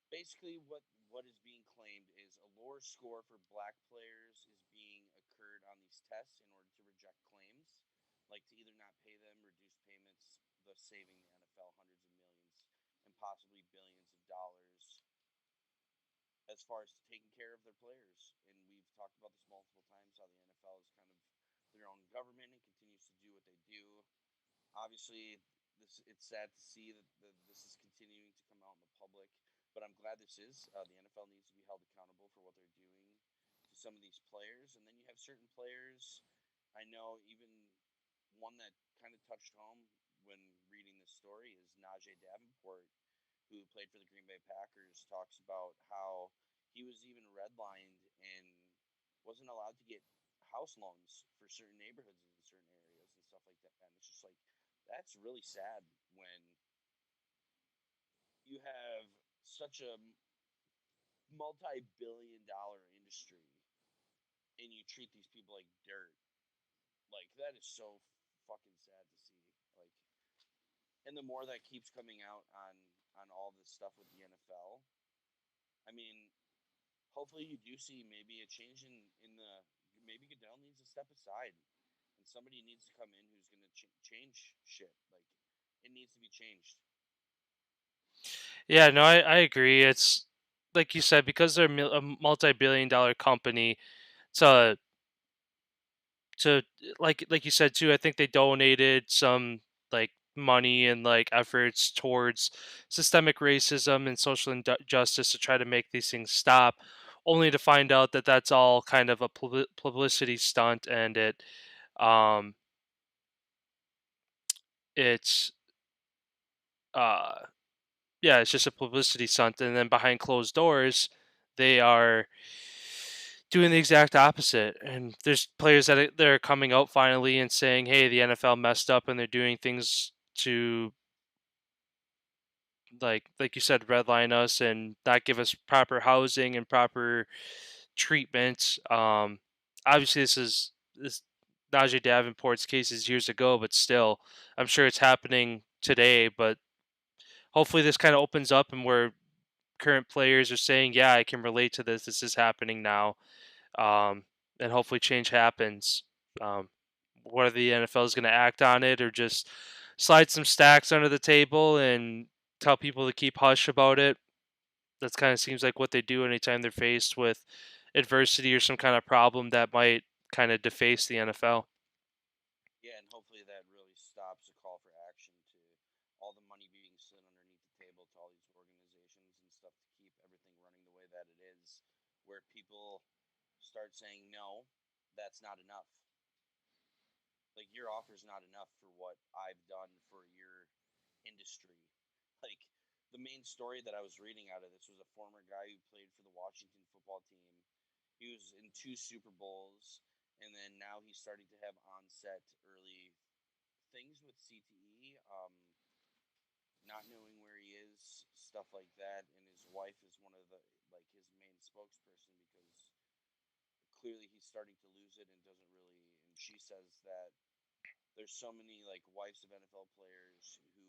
basically what is being claimed is a lower score for black players is being occurred on these tests in order to reject claims, like to either not pay them, reduce payments, thus saving the NFL hundreds of millions and possibly billions of dollars as far as taking care of their players. And we've talked about this multiple times how the NFL is kind of their own government and continues to do what they do. Obviously, it's sad to see that this is continuing to come out in the public, but I'm glad this is. The NFL needs to be held accountable for what they're doing to some of these players, and then you have certain players. I know even one that kind of touched home when reading this story is Najee Davenport, who played for the Green Bay Packers, talks about how he was even redlined and wasn't allowed to get house loans for certain neighborhoods in certain areas and stuff like that. And it's just like that's really sad when you have such a multi-billion-dollar industry and you treat these people like dirt. Like that is so fucking sad to see. Like, and the more that keeps coming out on all this stuff with the NFL, I mean, hopefully you do see maybe a change in the maybe Goodell needs to step aside and somebody needs to come in who's going to change shit. Like it needs to be changed. Yeah, no, I agree. It's like you said, because they're a multi-billion-dollar company. To to like you said too, I think they donated some like money and like efforts towards systemic racism and social injustice to try to make these things stop, only to find out that that's all kind of a publicity stunt, and um it's uh yeah, it's just a publicity stunt, and then behind closed doors they are doing the exact opposite. And there's players that are coming out finally and saying, "Hey, the NFL messed up, and they're doing things to like you said, redline us and not give us proper housing and proper treatment." Obviously, this Najee Davenport's case is years ago, but still, I'm sure it's happening today. But hopefully, this kind of opens up, and where current players are saying, "Yeah, I can relate to this. This is happening now." And hopefully change happens. Um, whether the NFL is going to act on it or just slide some stacks under the table and tell people to keep hush about it. That kind of seems like what they do anytime they're faced with adversity or some kind of problem that might kind of deface the NFL. Yeah, and hopefully that really stops a call for action to all the money being slid underneath the table to all these organizations and stuff to keep everything running the way that it is, where people start saying, no, that's not enough. Like, your offer is not enough for what I've done for your industry. Like, the main story that I was reading out of this was a former guy who played for the Washington football team. He was in two Super Bowls, and then now he's starting to have onset early things with CTE, not knowing where he is, stuff like that. And his wife is one of the like his main spokesperson because clearly he's starting to lose it and doesn't really. And she says that there's so many like wives of NFL players who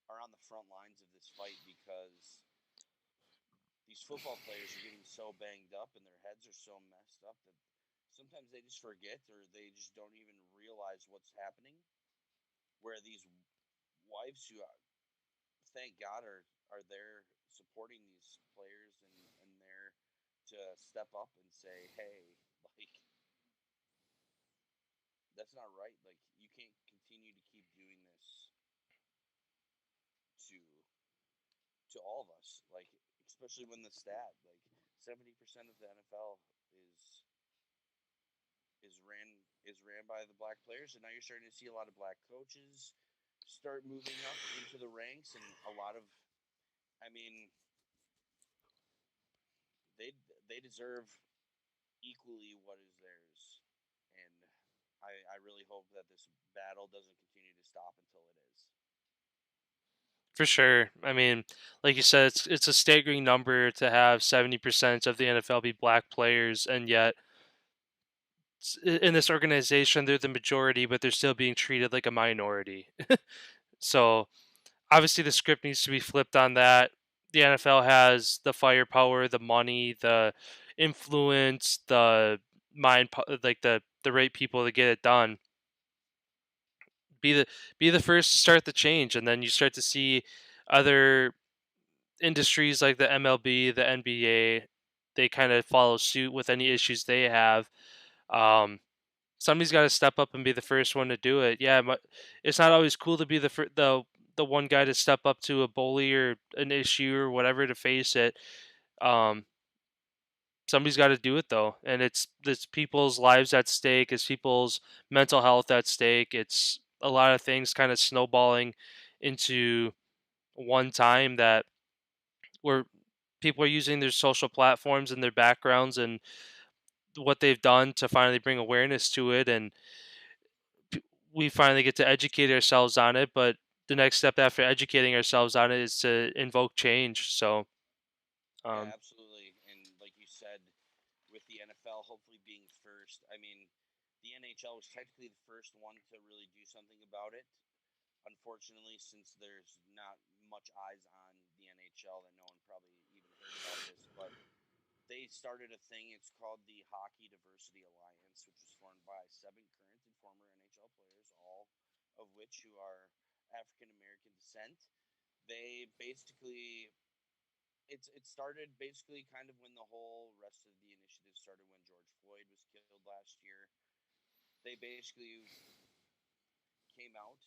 are on the front lines of this fight because these football players are getting so banged up and their heads are so messed up that sometimes they just forget or they just don't even realize what's happening. Where these wives who thank God are there supporting these players and there to step up and say, hey, like that's not right. Like you can't continue to keep doing this to all of us. Like especially when the stat like 70% of the NFL is ran by the black players, and now you're starting to see a lot of black coaches start moving up into the ranks, and a lot of, I mean, they they deserve equally what is theirs, and I really hope that this battle doesn't continue to stop until it is. For sure. I mean, like you said, it's a staggering number to have 70% of the NFL be black players, and yet in this organization they're the majority, but they're still being treated like a minority. So obviously the script needs to be flipped on that. The NFL has the firepower, the money, the influence, the like the right people to get it done. Be the be the first to start the change, and then you start to see other industries like the MLB, the NBA, they kind of follow suit with any issues they have. Um, Somebody's got to step up and be the first one to do it. Yeah, it's not always cool to be the one guy to step up to a bully or an issue or whatever to face it. Um, Somebody's got to do it though, and it's people's lives at stake. It's people's mental health at stake. It's a lot of things kind of snowballing into one time that where people are using their social platforms and their backgrounds and what they've done to finally bring awareness to it, and we finally get to educate ourselves on it. But the next step after educating ourselves on it is to invoke change. So Yeah, um, absolutely. And like you said, with the NFL hopefully being first, I mean, the NHL was technically the first one to really do something about it. Unfortunately, since there's not much eyes on the NHL, that no one probably even heard about this, but they started a thing. It's called the Hockey Diversity Alliance, which was formed by 7 current and former NHL players, all of which who are African American descent. They basically it started basically kind of when the whole rest of the initiative started when George Floyd was killed last year. They basically came out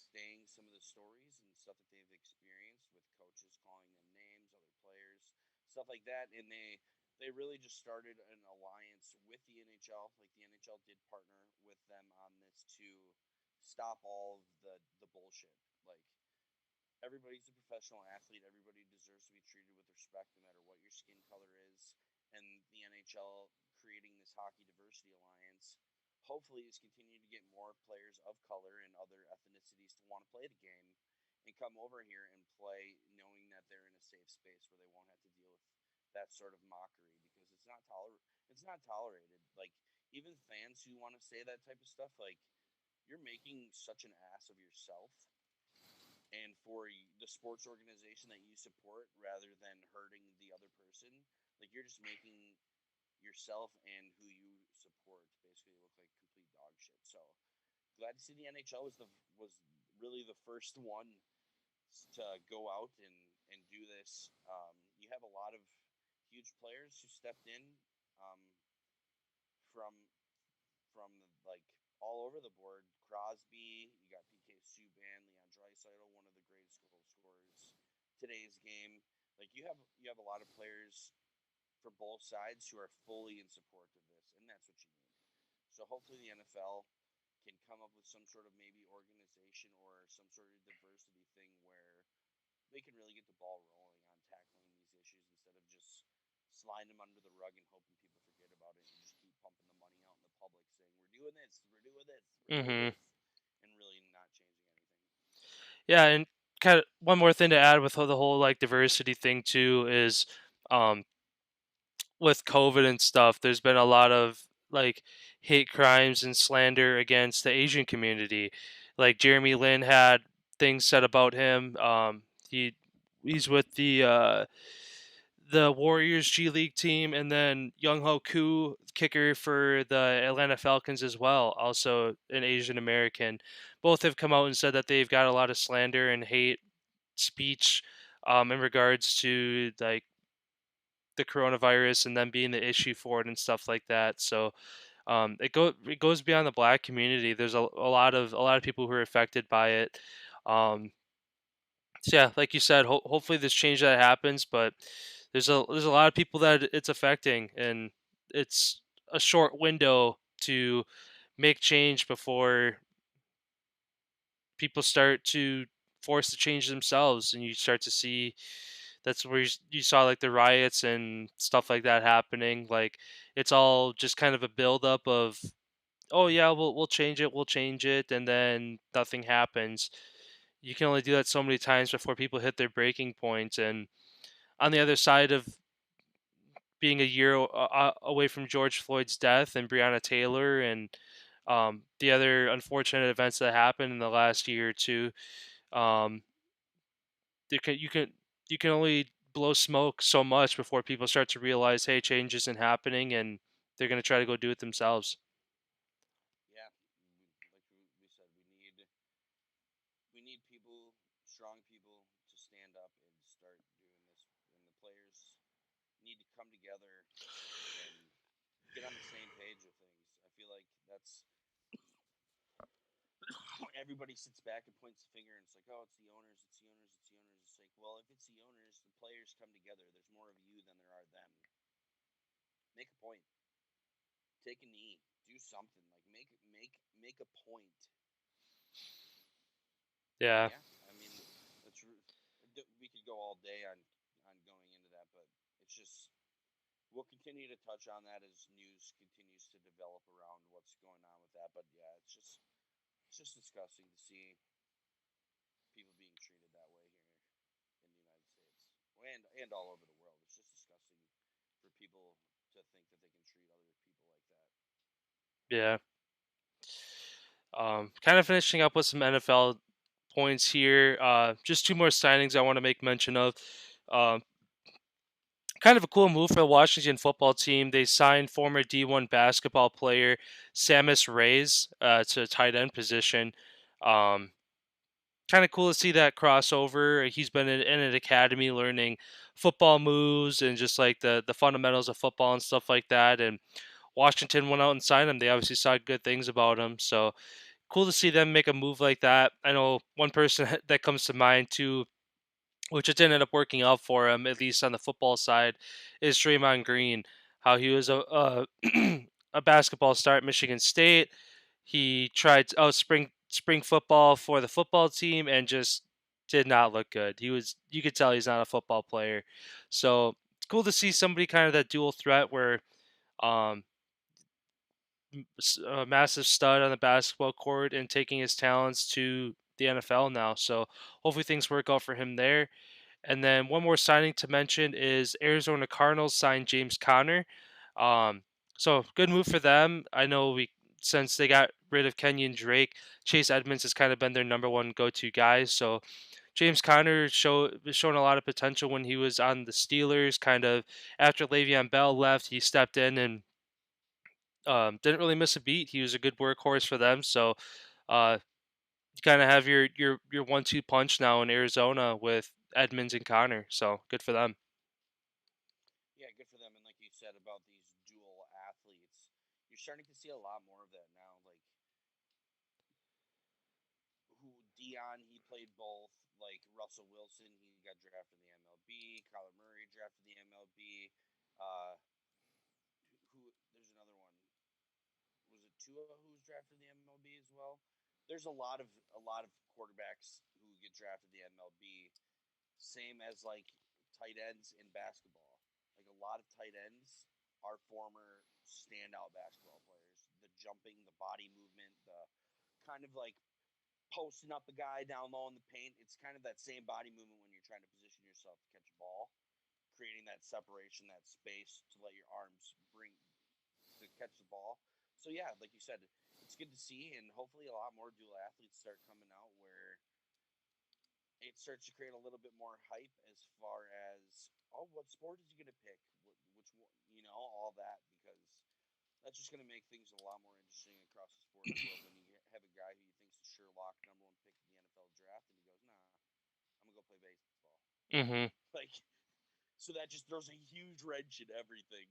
saying some of the stories and stuff that they've experienced with coaches calling them names, other players, stuff like that, and they really just started an alliance with the NHL. Like the NHL did partner with them on this to stop all of the bullshit. Like everybody's a professional athlete. Everybody deserves to be treated with respect, no matter what your skin color is. And the NHL creating this hockey diversity alliance, hopefully, is continuing to get more players of color and other ethnicities to want to play the game and come over here and play, knowing that they're in a safe space where they won't have to deal with that sort of mockery because it's not tolerated. Like even fans who want to say that type of stuff, like you're making such an ass of yourself and for the sports organization that you support rather than hurting the other person. Like you're just making yourself and who you support basically look like complete dog shit. So glad to see the NHL was really the first one to go out and do this. You have a lot of huge players who stepped in um, from from like all over the board. Crosby, you got PK Subban, Leon Draisaitl, one of the greatest goal scorers today's game. Like you have a lot of players for both sides who are fully in support of this, and that's what you need. So hopefully the NFL can come up with some sort of maybe organization or some sort of diversity thing where they can really get the ball rolling on tackling these issues instead of just sliding them under the rug and hoping people forget about it and just keep pumping the money out in the public saying we're doing this, we're doing this, we're doing hmm this, and really not changing anything. yeah, and kind of one more thing to add with the whole like diversity thing too is um, with COVID and stuff. There's been a lot of like hate crimes and slander against the Asian community. Like Jeremy Lin had things said about him. He's with the Warriors G League team, and then Young Ho Koo, kicker for the Atlanta Falcons as well, also an Asian American. Both have come out and said that they've got a lot of slander and hate speech in regards to like the coronavirus and them being the issue for it and stuff like that. So it goes beyond the black community. There's a lot of people who are affected by it. Um, so yeah, like you said, hopefully this change that happens, but there's a lot of people that it's affecting, and it's a short window to make change before people start to force the change themselves, and you start to see that's where you saw like the riots and stuff like that happening. Like it's all just kind of a buildup of, oh yeah, we'll change it, and then nothing happens. You can only do that so many times before people hit their breaking point. And on the other side of being a year away from George Floyd's death and Breonna Taylor and the other unfortunate events that happened in the last year or two, um, you can only blow smoke so much before people start to realize, hey, change isn't happening, and they're going to try to go do it themselves. Yeah, like we said, we need people, strong people, to stand up and start doing this, and the players need to come together and get on the same page with things. I feel like that's everybody sits back and points the finger and it's like, oh, it's the owners, it's the owners, it's the owners. It's like, well, if it's the owners, the players come together. There's more of you than there are them. Make a point. Take a knee. Do something. Like make a point. And Yeah, yeah, I mean, that's we could go all day on going into that, but it's just we'll continue to touch on that as news continues to develop around what's going on with that. But yeah, it's just disgusting to see people being treated that way here in the United States and all over the world. It's just disgusting for people to think that they can treat other people like that. yeah. Kind of finishing up with some NFL points here. Just two more signings I want to make mention of. Um, Kind of a cool move for the Washington football team. They signed former D1 basketball player Samus Reyes to a tight end position. Um, Kind of cool to see that crossover. He's been in an academy learning football moves and just like the fundamentals of football and stuff like that. And Washington went out and signed him. They obviously saw good things about him. So cool to see them make a move like that. I know one person that comes to mind too, which it ended up working out for him, at least on the football side, is Draymond Green. How he was a basketball star at Michigan State. He tried spring football for the football team and just did not look good. You could tell he's not a football player. So it's cool to see somebody kind of that dual threat where um, a massive stud on the basketball court and taking his talents to the NFL now. So hopefully things work out for him there. And then one more signing to mention is Arizona Cardinals signed James Conner. Um, so good move for them. I know we since they got rid of Kenyon Drake, Chase Edmonds has kind of been their number one go-to guy. So James Conner shown a lot of potential when he was on the Steelers. Kind of after Le'Veon Bell left, he stepped in and didn't really miss a beat. He was a good workhorse for them. So uh, you kind of have your 1-2 punch now in Arizona with Edmonds and Connor. So good for them. Yeah, good for them. And like you said about these dual athletes, you're starting to see a lot more of that now. Like who Dion, he played both. Like Russell Wilson, he got drafted in the MLB. Kyler Murray drafted in the MLB. Who there's another one. Was it Tua who was drafted in the MLB as well? There's a lot of quarterbacks who get drafted in the MLB. Same as like tight ends in basketball. Like a lot of tight ends are former standout basketball players. The jumping, the body movement, the kind of like posting up a guy down low in the paint. It's kind of that same body movement when you're trying to position yourself to catch a ball, creating that separation, that space to let your arms bring to catch the ball. So yeah, like you said, it's good to see, and hopefully a lot more dual athletes start coming out where it starts to create a little bit more hype as far as what sport is he going to pick, which one, all that because that's just going to make things a lot more interesting across the sports world when you have a guy who you think's the Sherlock #1 pick in the NFL draft, and he goes, "Nah, I'm gonna go play baseball." Hmm. Like, so that just throws a huge wrench in everything.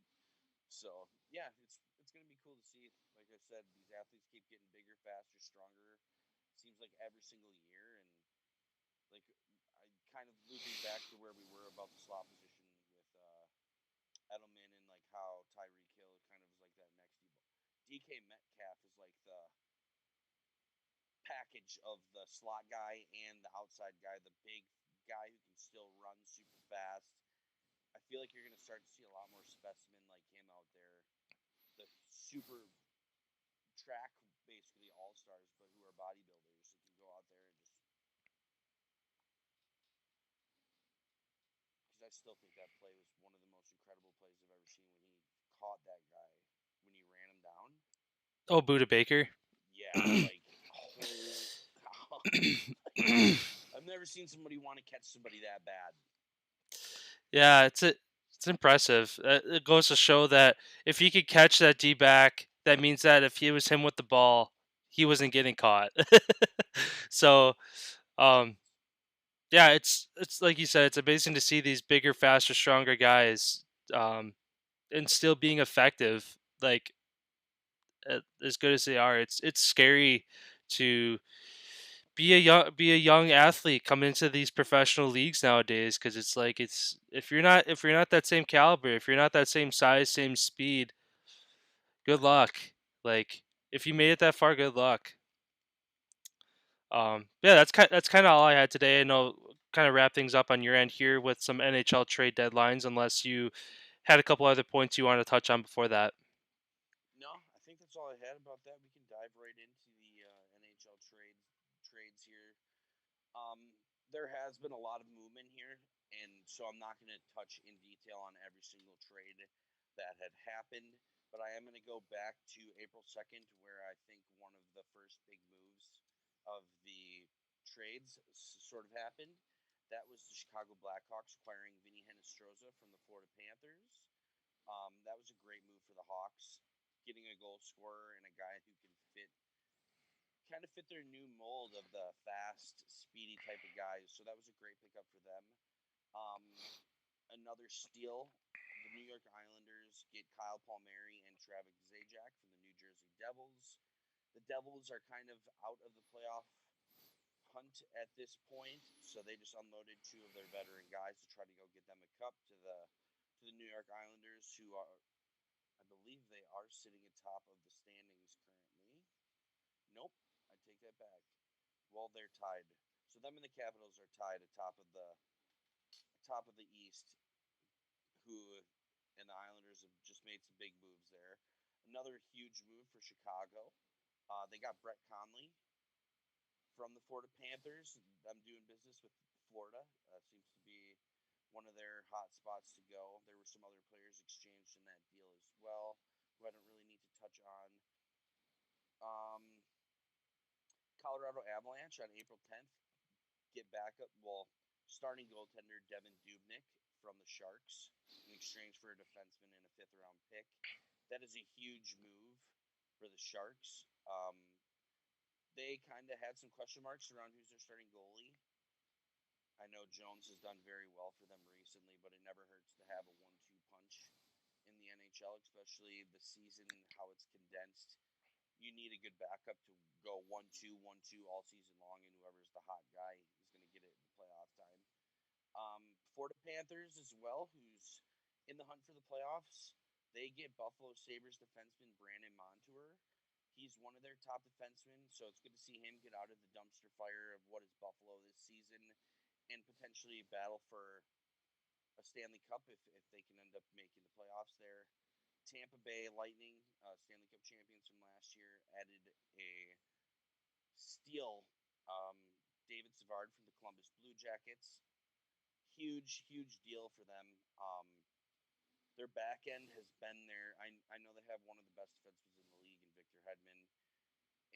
So yeah, it's gonna be cool to see. Like I said, these athletes keep getting bigger, faster, stronger. Seems like every single year, and like I kind of looping back to where we were about the slot position with Edelman and like how Tyreek Hill kind of is like that next DK Metcalf is like the package of the slot guy and the outside guy, the big guy who can still run super fast. I feel like you're going to start to see a lot more specimen like him out there. The super track, basically all stars, but who are bodybuilders who can go out there and just. Because I still think that play was one of the most incredible plays I've ever seen when he caught that guy when he ran him down. Oh, Buda Baker. Yeah, like holy cow! I've never seen somebody want to catch somebody that bad. Yeah, it's impressive. It goes to show that if he could catch that D back, that means that if he was him with the ball, he wasn't getting caught. So, um, yeah, it's like you said, it's amazing to see these bigger, faster, stronger guys, um, and still being effective. Like as good as they are, it's scary to be a young athlete coming into these professional leagues nowadays because it's like it's if you're not that same caliber, if you're not that same size, same speed, good luck. Like if you made it that far, good luck. Yeah, that's kind of all I had today. I know kind of wrap things up on your end here with some NHL trade deadlines, unless you had a couple other points you want to touch on before that. No, I think that's all I had about that. We can dive right into the NHL trades here. Um, there has been a lot of movement here, and so I'm not going to touch in detail on every single trade that had happened, but I am going to go back to April 2nd, where I think one of the first big moves of the trades sort of happened. That was the Chicago Blackhawks acquiring Vinnie Hennestrosa from the Florida Panthers. That was a great move for the Hawks, getting a goal scorer and a guy who can kind of fit their new mold of the fast, speedy type of guys. So that was a great pickup for them. Um, Another steal. The New York Islanders get Kyle Palmieri and Travis Zajac from the New Jersey Devils. The Devils are kind of out of the playoff hunt at this point, so they just unloaded two of their veteran guys to try to go get them a cup to the New York Islanders, who are, I believe, they are sitting atop of the standings currently. Nope, I take that back. Well, they're tied. So them and the Capitals are tied atop of the East. Who and the Islanders have just made some big moves there. Another huge move for Chicago. They got Brett Conley from the Florida Panthers. Them doing business with Florida seems to be one of their hot spots to go. There were some other players exchanged in that deal as well, who I don't really need to touch on. Um, Colorado Avalanche on April 10th get backup, well, starting goaltender Devin Dubnyk from the Sharks in exchange for a defenseman and a fifth round pick. That is a huge move for the Sharks. They kind of had some question marks around who's their starting goalie. I know Jones has done very well for them recently, but it never hurts to have a 1-2 punch in the NHL, especially the season, how it's condensed. You need a good backup to go 1-2, 1-2 all season long, and whoever's the hot guy is going to get it in the playoff time. For the Panthers as well, who's in the hunt for the playoffs, they get Buffalo Sabres defenseman Brandon Montour. He's one of their top defensemen, so it's good to see him get out of the dumpster fire of what is Buffalo this season and potentially battle for a Stanley Cup if they can end up making the playoffs there. Tampa Bay Lightning, Stanley Cup champions from last year, added a steal, um, David Savard from the Columbus Blue Jackets. Huge deal for them. Their back end has been there. I know they have one of the best defensemen in the league in Victor Hedman.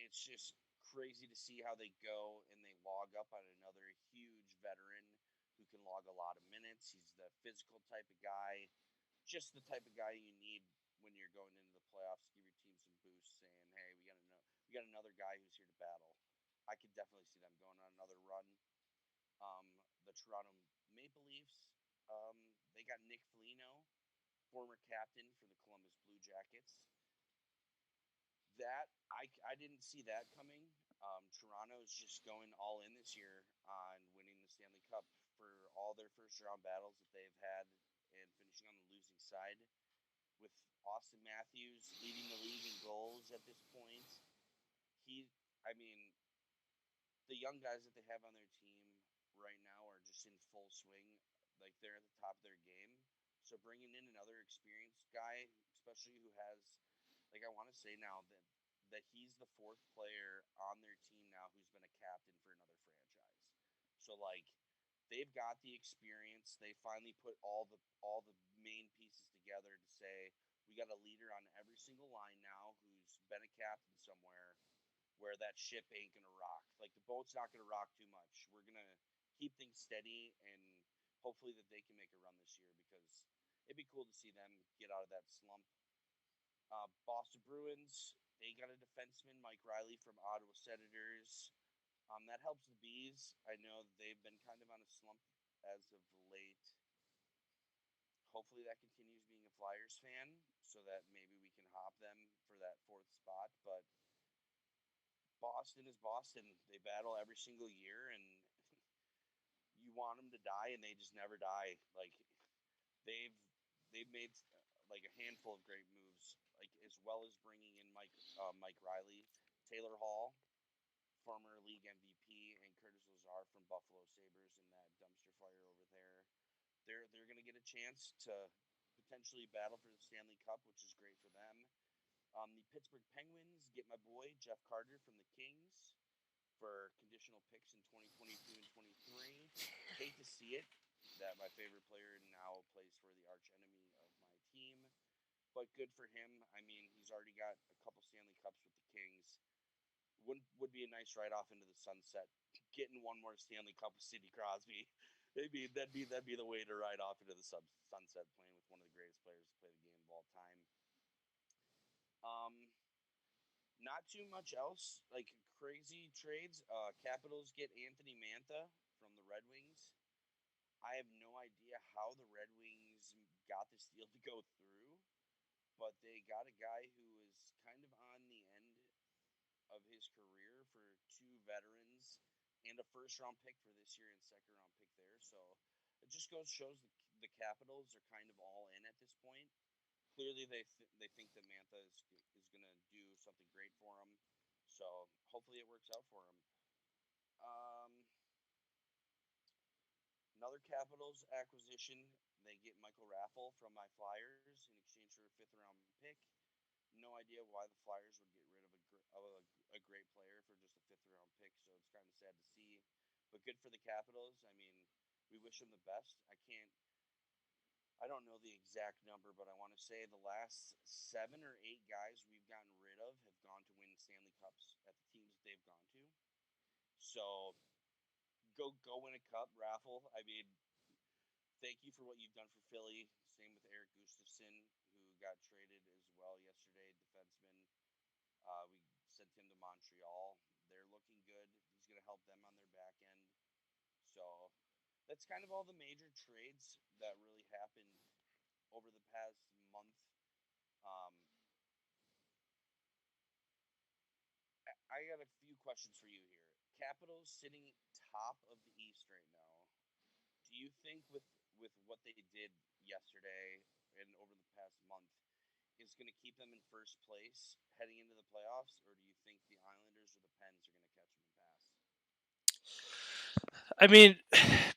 It's just crazy to see how they go and they log up on another huge veteran who can log a lot of minutes. He's the physical type of guy, just the type of guy you need when you're going into the playoffs to give your team some boosts, saying, "Hey, we got another guy who's here to battle." I could definitely see them going on another run. The Toronto Maple Leafs, they got Nick Foligno, former captain for the Columbus Blue Jackets. That I didn't see that coming. Toronto is just going all in this year on winning the Stanley Cup for all their first round battles that they've had and finishing on the losing side. With Austin Matthews leading the league in goals at this point, he, I mean, the young guys that they have on their team right now are just in full swing. Like they're at the top of their game. So bringing in another experienced guy, especially who has, like I want to say now that he's the fourth player on their team now who's been a captain for another franchise. So like they've got the experience. They finally put all the main pieces together to say we got a leader on every single line now who's been a captain somewhere where that ship ain't gonna rock. Like the boat's not gonna rock too much. We're gonna keep things steady and hopefully that they can make a run this year because it'd be cool to see them get out of that slump. Boston Bruins, they got a defenseman, Mike Riley from Ottawa Senators. That helps the bees. I know they've been kind of on a slump as of late. Hopefully that continues being a Flyers fan so that maybe we can hop them for that fourth spot. But Boston is Boston. They battle every single year, and you want them to die, and they just never die. Like they've they've made like a handful of great moves, like as well as bringing in Mike Riley, Taylor Hall, former league MVP, and Curtis Lazar from Buffalo Sabres in that dumpster fire over there. They're going to get a chance to potentially battle for the Stanley Cup, which is great for them. The Pittsburgh Penguins get my boy Jeff Carter from the Kings for conditional picks in 2022 and 23. Hate to see it that my favorite player now plays for the arch enemy of my team, but good for him. I mean, he's already got a couple Stanley Cups with the Kings. Would be a nice ride off into the sunset. Getting one more Stanley Cup with Sidney Crosby. Maybe that'd be the way to ride off into the sunset, playing with one of the greatest players to play the game of all time. Um, Not too much else like crazy trades. Capitals get Anthony Mantha from the Red Wings. I have no idea how the Red Wings got this deal to go through, but they got a guy who is kind of on the end of his career for two veterans and a first round pick for this year and second round pick there. So it just goes shows the Capitals are kind of all in at this point. Clearly, they think that Mantha is going to do something great for him. So hopefully it works out for him. Um, Another Capitals acquisition. They get Michael Raffle from my Flyers in exchange for a fifth round pick. No idea why the Flyers would get rid of a great player for just a fifth round pick. So it's kind of sad to see, but good for the Capitals. I mean, we wish them the best. I don't know the exact number, but I want to say the last 7 or 8 guys we've gotten rid of have gone to win Stanley Cups at the teams that they've gone to. So go win a cup, Raffle. I mean, thank you for what you've done for Philly. Same with Eric Gustafson, who got traded as well yesterday, defenseman. We sent him to Montreal. They're looking good. He's going to help them on their back end. So that's kind of all the major trades that really happened over the past month. Um, I got a few questions for you here. Capitals sitting top of the East right now. Do you think with what they did yesterday and over the past month is going to keep them in first place heading into the playoffs, or do you think the Islanders or the Pens are going to catch them and pass? I mean,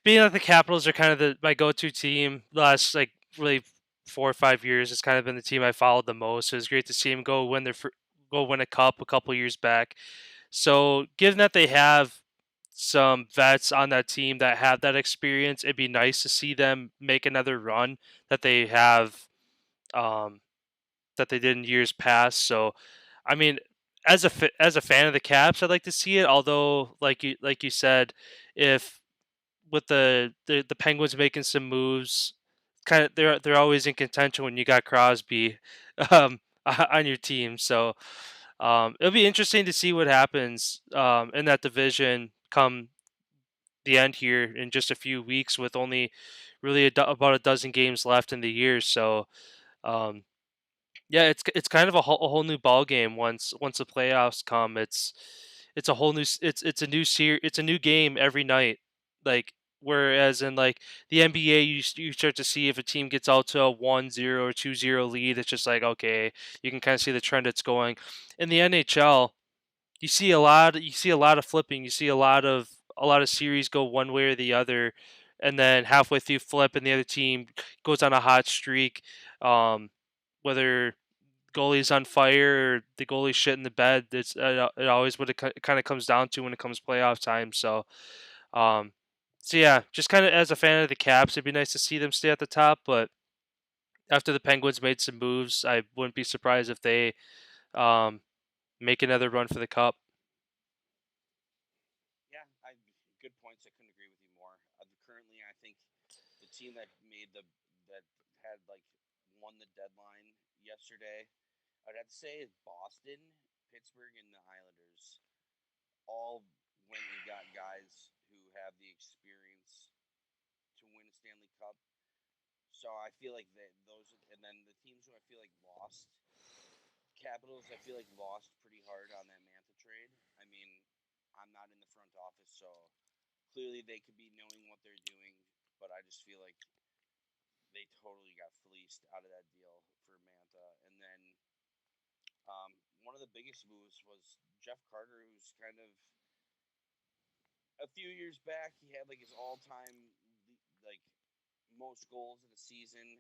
being that the Capitals are kind of my go-to team the last like really 4 or 5 years, it's kind of been the team I followed the most. So it's great to see them go win a cup a couple years back. So given that they have some vets on that team that have that experience, it'd be nice to see them make another run that they have um, that they did in years past. So, I mean, as a fan of the Caps, I'd like to see it. Although, like you said, if with the Penguins making some moves, kind of they're always in contention when you got Crosby um, on your team. So it'll be interesting to see what happens in that division come the end here in just a few weeks, with only really about a dozen games left in the year. So um, yeah, it's kind of a whole new ball game once the playoffs come. It's a whole new it's a new it's a new game every night. Like whereas in like the NBA, you start to see if a team gets out to a 1-0 or 2-0 lead, it's just like okay, you can kind of see the trend it's going. In the NHL, you see a lot of flipping. You see a lot of series go one way or the other, and then halfway through flip, and the other team goes on a hot streak. Um, whether goalie's on fire or the goalie's shit in the bed, it always what it kind of comes down to when it comes playoff time. Um, so yeah, just kind of as a fan of the Caps, it'd be nice to see them stay at the top, but after the Penguins made some moves, I wouldn't be surprised if they um, make another run for the cup. Yeah, good points. I couldn't agree with you more. Currently, I think the team that had like won the deadline yesterday, I'd have to say is Boston, Pittsburgh, and the Islanders. All went and got guys who have the experience to win a Stanley Cup. So I feel like that those, and then the teams who I feel like lost, Capitals, I feel like lost pretty hard on that Mantha trade. I mean, I'm not in the front office, so clearly they could be knowing what they're doing, but I just feel like they totally got fleeced out of that deal for Mantha. And then one of the biggest moves was Jeff Carter, who's kind of a few years back he had like his all-time like most goals in a season.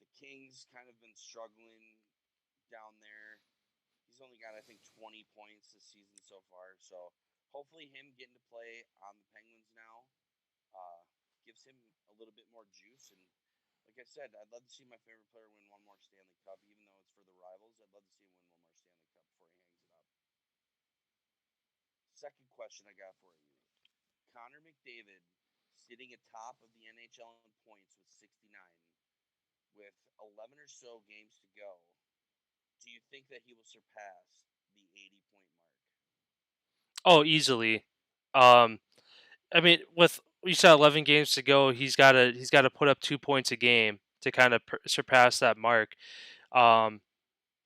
The Kings kind of been struggling down there. He's only got I think 20 points this season so far. So hopefully him getting to play on the Penguins now uh, gives him a little bit more juice. And like I said, I'd love to see my favorite player win one more Stanley Cup, even though it's for the rivals. I'd love to see him win one more Stanley Cup before he hangs it up. Second question I got for you: Connor McDavid sitting atop of the NHL in points with 69, with 11 or so games to go. Do you think that he will surpass the 80-point mark? Oh, easily. Um, I mean, with you said 11 games to go, he's got to put up 2 points a game to kind of surpass that mark. Um,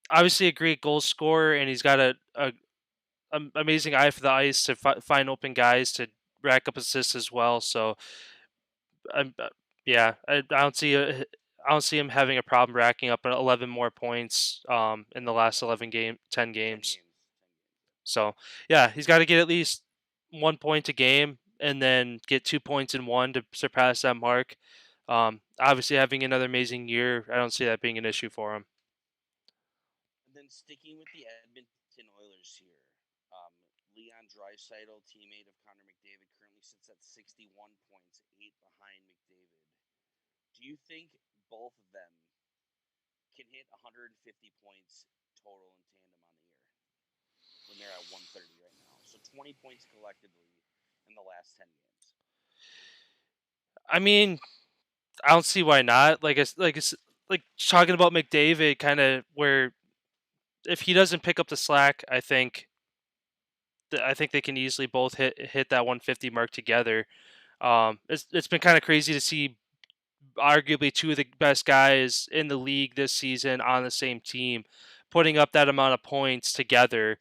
obviously a great goal scorer, and he's got a amazing eye for the ice to find open guys to rack up assists as well. So, I'm yeah, I don't see him having a problem racking up 11 more points in the last 10 10 games. games. 10 games, yeah. So, yeah, he's got to get at least 1 point a game and then get 2 points in one to surpass that mark. Obviously, having another amazing year, I don't see that being an issue for him. And then sticking with the Edmonton Oilers here, Leon Draisaitl, teammate of Connor McDavid, currently sits at 61 points, 8 behind McDavid. Do you think both of them can hit 150 points total in tandem on the year when they're at 130 right now? So 20 points collectively in the last 10 games. I mean, I don't see why not. Like talking about McDavid, kind of where if he doesn't pick up the slack, I think they can easily both hit that 150 mark together. It's been kind of crazy to see arguably two of the best guys in the league this season on the same team, putting up that amount of points together.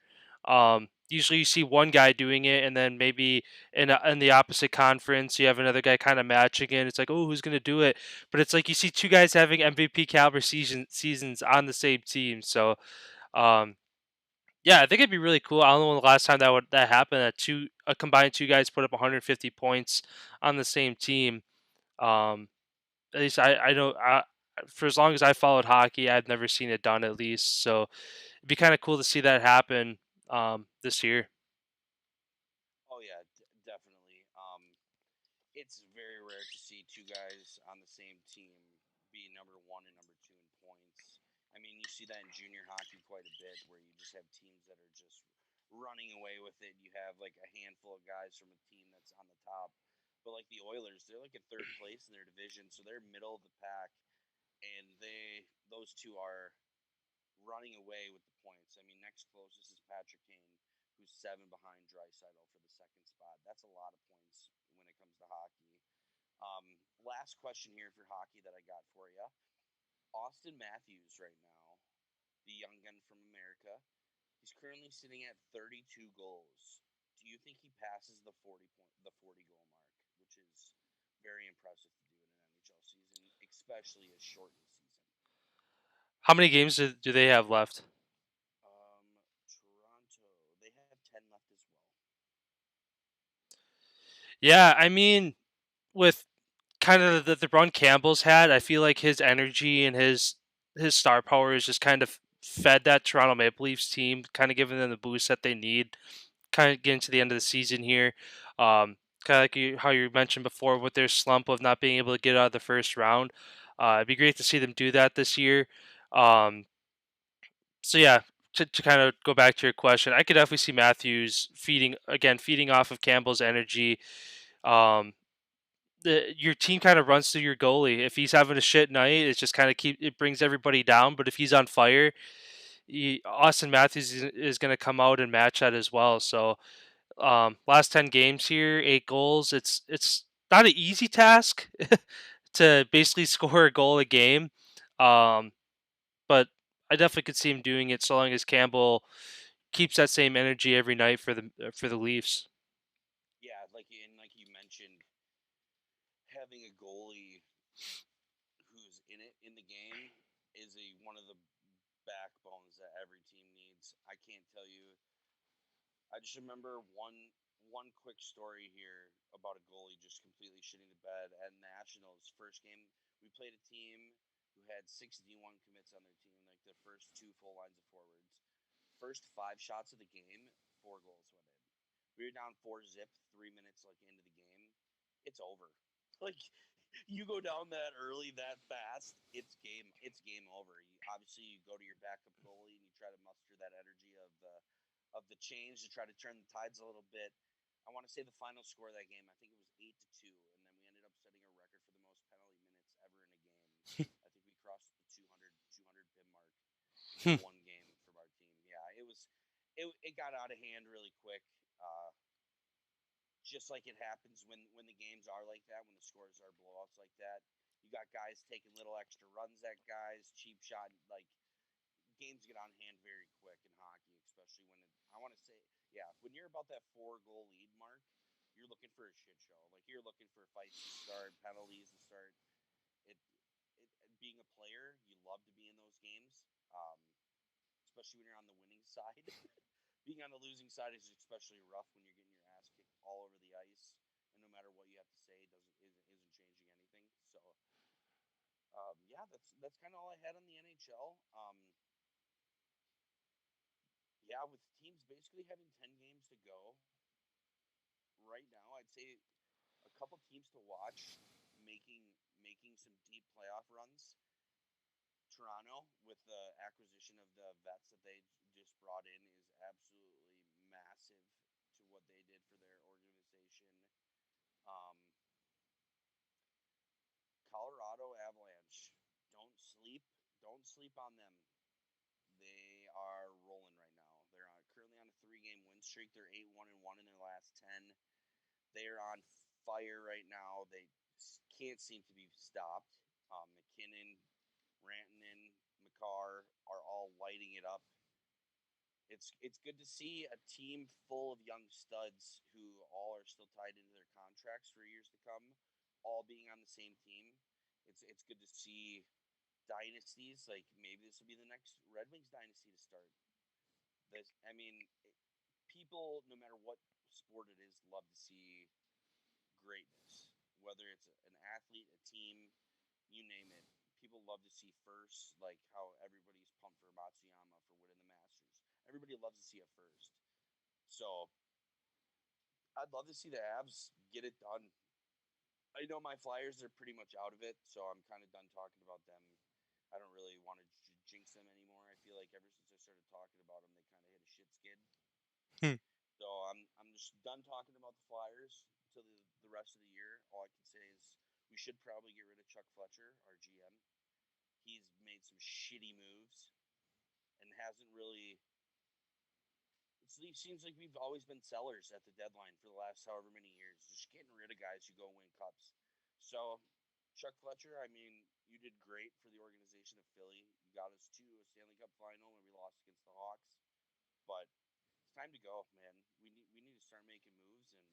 Usually you see one guy doing it, and then maybe in the opposite conference, you have another guy kind of matching it. It's like, oh, who's going to do it? But it's like you see two guys having MVP caliber seasons on the same team. So, um, yeah, I think it'd be really cool. I don't know when the last time that happened. That a combined two guys put up 150 points on the same team. Um, at least I know for as long as I followed hockey, I've never seen it done at least. So it'd be kind of cool to see that happen this year. Oh yeah, definitely. It's very rare to see two guys on the same team be number one and number two in points. I mean, you see that in junior hockey quite a bit, where you just have teams that are just running away with it. You have like a handful of guys from a team that's on the top, but like the Oilers, they're like in third place in their division, so they're middle of the pack, and those two are running away with the points. I mean, next closest is Patrick Kane, who's 7 behind Draisaitl for the second spot. That's a lot of points when it comes to hockey. Last question here for hockey that I got for you. Austin Matthews right now, the young gun from America, he's currently sitting at 32 goals. Do you think he passes the 40 goal mark, which is very impressive to do in an NHL season, especially a shortened season? How many games do they have left? Toronto, they have Yeah, I mean, with kind of the run Campbell's had, I feel like his energy and his star power is just kind of fed that Toronto Maple Leafs team, kind of giving them the boost that they need. Kind of getting to the end of the season here, kind of like how you mentioned before with their slump of not being able to get out of the first round. It'd be great to see them do that this year. Um, so yeah, to kind of go back to your question, I could definitely see Matthews feeding off of Campbell's energy. Um, your team kind of runs through your goalie. If he's having a shit night, it's just kind of it brings everybody down. But if he's on fire, Austin Matthews is going to come out and match that as well. So last 10 games here, 8 goals. It's not an easy task to basically score a goal a game. Um, but I definitely could see him doing it so long as Campbell keeps that same energy every night for the Leafs. Yeah, like you mentioned, having a goalie who's in it in the game is a one of the backbones that every team needs. I can't tell you. I just remember one quick story here about a goalie just completely shitting the bed at Nationals. First game, we played a team who had 6 D1 commits on their team, like their first two full lines of forwards. First 5 shots of the game, 4 goals went in. We were down 4-zip, 3 minutes like into the game. It's over. Like you go down that early, that fast, it's game over. Obviously, you go to your backup goalie and you try to muster that energy of the change to try to turn the tides a little bit. I want to say the final score of that game, I think it was 8-2, and then we ended up setting a record for the most penalty minutes ever in a game. I think we crossed the 200 pin mark in one game from our team. Yeah, it got out of hand really quick. Just like it happens when the games are like that, when the scores are blowouts like that. You got guys taking little extra runs at guys, cheap shot. Like games get on hand very quick in hockey, especially when I want to say, yeah, when you're about that 4 goal lead mark, you're looking for a shit show. Like you're looking for fights to start, penalties to start. It, being a player, you love to be in those games, especially when you're on the winning side. Being on the losing side is especially rough when you're getting your ass kicked all over the ice, and no matter what you have to say, isn't changing anything. So, yeah, that's kind of all I had on the NHL. Yeah, with teams basically having 10 games to go right now, I'd say a couple teams to watch making making some deep playoff runs. Toronto, with the acquisition of the vets that they just brought in, is absolutely massive to what they did for their organization. Um, Colorado Avalanche, don't sleep, don't sleep on them. They are rolling right now. They're currently on a 3-game win streak. They're 8-1-1 in their last 10. They're on fire right now. They can't seem to be stopped. McKinnon, Rantanen, McCarr are all lighting it up. It's good to see a team full of young studs who all are still tied into their contracts for years to come, all being on the same team. It's good to see dynasties like maybe this will be the next Red Wings dynasty to start. This, I mean, people, no matter what sport it is, love to see greatness. Whether it's an athlete, a team, you name it. People love to see first, like how everybody's pumped for Matsuyama for winning the Masters. Everybody loves to see a first. So I'd love to see the Avs get it done. I know my Flyers are pretty much out of it, so I'm kind of done talking about them. I don't really want to jinx them anymore. I feel like ever since I started talking about them, they kind of hit a shit skid. So I'm just done talking about the Flyers until the rest of the year. All I can say is we should probably get rid of Chuck Fletcher, our GM. He's made some shitty moves and hasn't really. It seems like we've always been sellers at the deadline for the last however many years, just getting rid of guys who go win cups. So, Chuck Fletcher, I mean, you did great for the organization of Philly. You got us to a Stanley Cup final when we lost against the Hawks, but it's time to go, man. We need to start making moves. And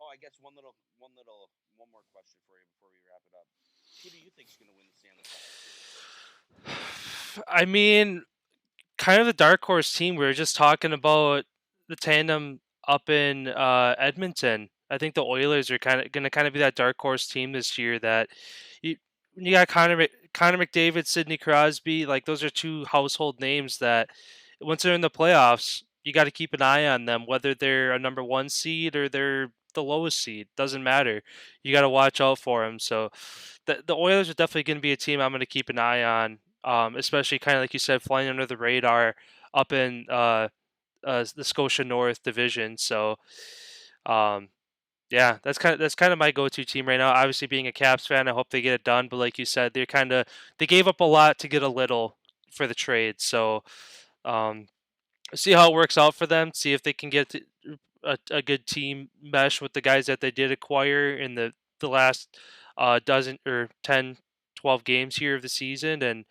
oh, I guess one more question for you before we wrap it up. Who do you think is going to win the Stanley Cup this year? I mean, kind of the dark horse team. We were just talking about the tandem up in Edmonton. I think the Oilers are going to kind of be that dark horse team this year. That you you got Connor McDavid, Sidney Crosby, like those are two household names that once they're in the playoffs, you got to keep an eye on them, whether they're a number one seed or they're the lowest seed. Doesn't matter. You got to watch out for them. So the Oilers are definitely going to be a team I'm going to keep an eye on, especially kind of like you said, flying under the radar up in the Scotia North Division. So, um, yeah, that's kind of my go-to team right now. Obviously, being a Caps fan, I hope they get it done. But like you said, they gave up a lot to get a little for the trade. So, um, see how it works out for them. See if they can get a good team mesh with the guys that they did acquire in the last dozen or 10, 12 games here of the season, and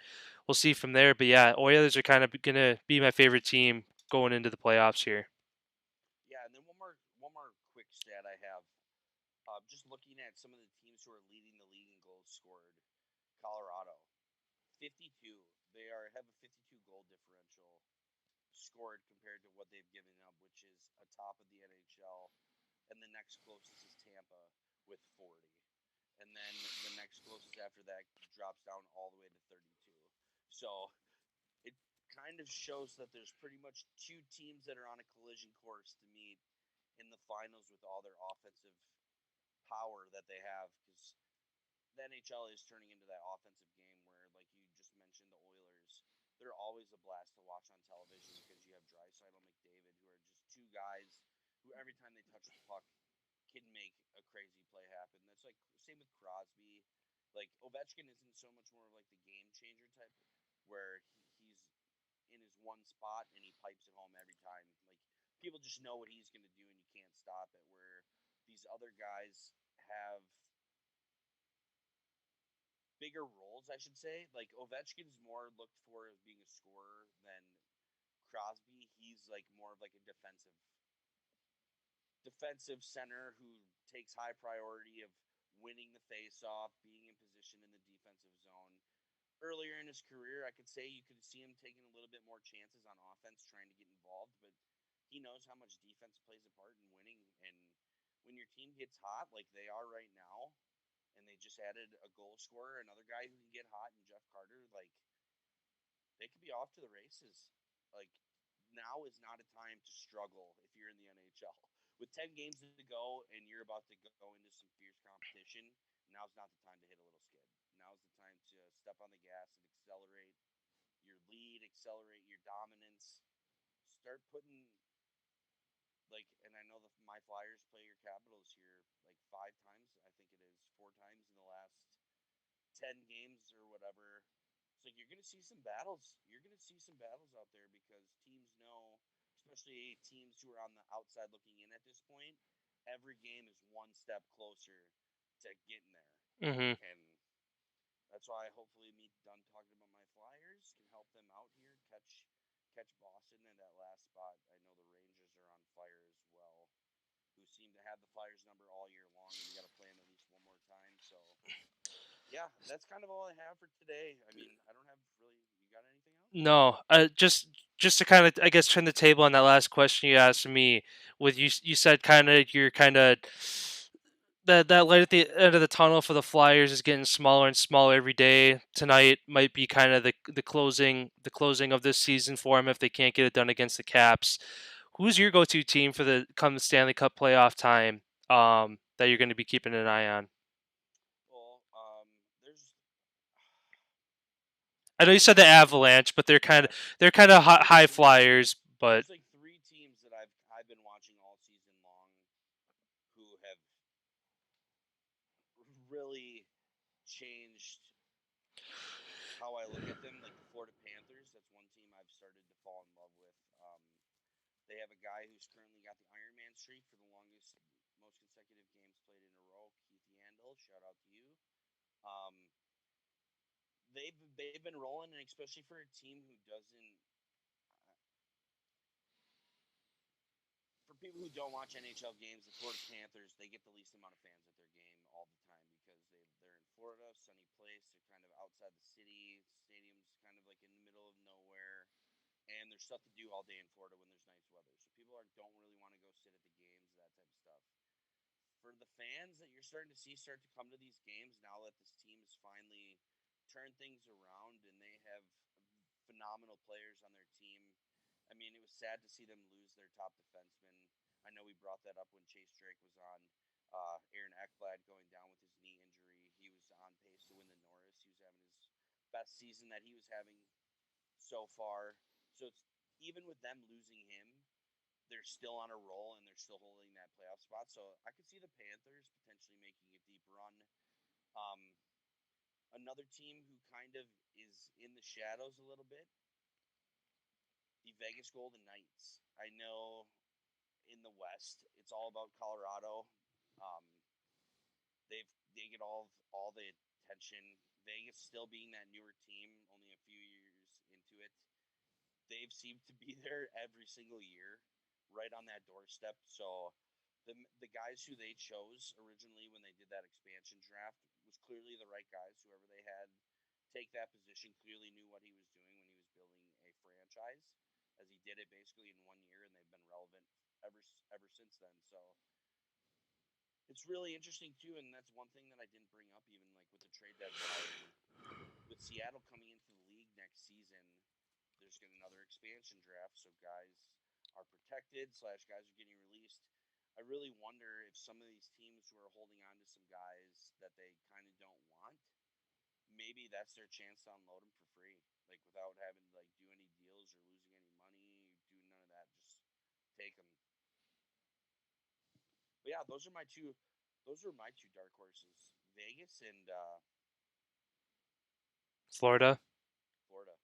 we'll see from there. But yeah, Oilers are kind of gonna be my favorite team going into the playoffs here. Yeah, and then one more quick stat I have. Just looking at some of the teams who are leading the league in goals scored, Colorado, 52. They have a 52 goal differential scored compared to what they've given up, which is atop of the NHL. And the next closest is Tampa with 40. And then the next closest after that drops down all the way to 32. So it kind of shows that there's pretty much two teams that are on a collision course to meet in the finals with all their offensive power that they have, because the NHL is turning into that offensive game where, like you just mentioned, the Oilers, they're always a blast to watch on television because you have Draisaitl and McDavid, who are just two guys who every time they touch the puck can make a crazy play happen. That's like same with Crosby. Like Ovechkin isn't so much more of like the game changer type, where he's in his one spot and he pipes it home every time. Like people just know what he's going to do and you can't stop it. Where these other guys have bigger roles, I should say. Like Ovechkin's more looked for as being a scorer than Crosby. He's like more of like a defensive center who takes high priority of winning the face-off, being in position in the defensive zone. Earlier in his career, I could say you could see him taking a little bit more chances on offense, trying to get involved, but he knows how much defense plays a part in winning. And when your team gets hot, like they are right now, and they just added a goal scorer, another guy who can get hot, and Jeff Carter, like they could be off to the races. Like now is not a time to struggle if you're in the NHL. With 10 games to go and you're about to go into some fierce competition, now's not the time to hit a little skid. Now's the time to step on the gas and accelerate your lead, accelerate your dominance, start putting like, and I know my Flyers play your Capitals here like 5 times. I think it is 4 times in the last 10 games or whatever. It's like you're going to see some battles. You're going to see some battles out there because teams know, especially teams who are on the outside looking in at this point, every game is one step closer to getting there. Hmm. And that's why hopefully me done talking about my Flyers can help them out here, catch Boston in that last spot. I know the Rangers are on fire as well, who seem to have the Flyers number all year long, and we got to play them at least one more time. So yeah, that's kind of all I have for today. I mean, I don't have really. You got anything else? No, just to kind of I guess turn the table on that last question you asked me. With you said kind of you're kind of that light at the end of the tunnel for the Flyers is getting smaller and smaller every day. Tonight might be kind of the closing of this season for them if they can't get it done against the Caps. Who's your go-to team for the come Stanley Cup playoff time? That you're going to be keeping an eye on. Well, there's I know you said the there's Avalanche, but yeah, they're kind of there's high three flyers. But there's like three teams that I've been watching all season long who have really changed how I look at them. Like the Florida Panthers, that's one team I've started to fall in love with. They have a guy who's currently got the Iron Man streak for the longest, most consecutive games played in a row. Keith Yandel, shout out to you. Um, they've been rolling, and especially for a team who doesn't. For people who don't watch NHL games, the Florida Panthers they get the least amount of fans at their game all the time because they're in Florida, sunny place. They're kind of outside the city. Stadium's kind of like in the middle of nowhere, and there's stuff to do all day in Florida when there's nice weather. So people don't really want to go sit at the games, that type of stuff. for the fans that you're starting to see start to come to these games now that this team has finally turned things around and they have phenomenal players on their team. I mean, it was sad to see them lose their top defenseman. I know we brought that up when Chase Drake was on. Aaron Ekblad going down with his knee injury. He was on pace to win the Norris. He was having his best season that he was having so far. So it's even with them losing him, they're still on a roll and they're still holding that playoff spot. So I could see the Panthers potentially making a deep run. Um, Another team who kind of is in the shadows a little bit, the Vegas Golden Knights. I know in the West, it's all about Colorado. Um, they get all the attention. Vegas still being that newer team, only a few years into it, they've seemed to be there every single year, right on that doorstep. So the guys who they chose originally when they did that expansion draft was clearly the right guys. Whoever they had take that position clearly knew what he was doing when he was building a franchise, as he did it basically in 1 year, and they've been relevant ever since then. So it's really interesting too, and that's one thing that I didn't bring up even like with the trade deadline with Seattle coming into the league next season. There's going to another expansion draft, so guys are protected slash guys are getting released. I really wonder if some of these teams who are holding on to some guys that they kind of don't want, maybe that's their chance to unload them for free, like without having to like do any deals or losing any money, do none of that. Just take them. But yeah, those are my two. Those are my two dark horses: Vegas and Florida. Florida.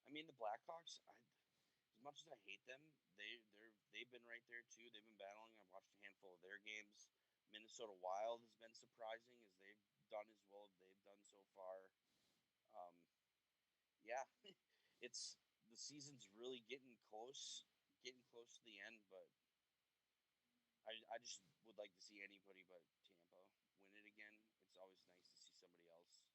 I mean, the Blackhawks. As much as I hate them, they've been right there too. They've been battling. I've watched a handful of their games. Minnesota Wild has been surprising as they've done as well as they've done so far. Um, yeah, it's the season's really getting close to the end. But I just would like to see anybody but Tampa win it again. It's always nice to see somebody else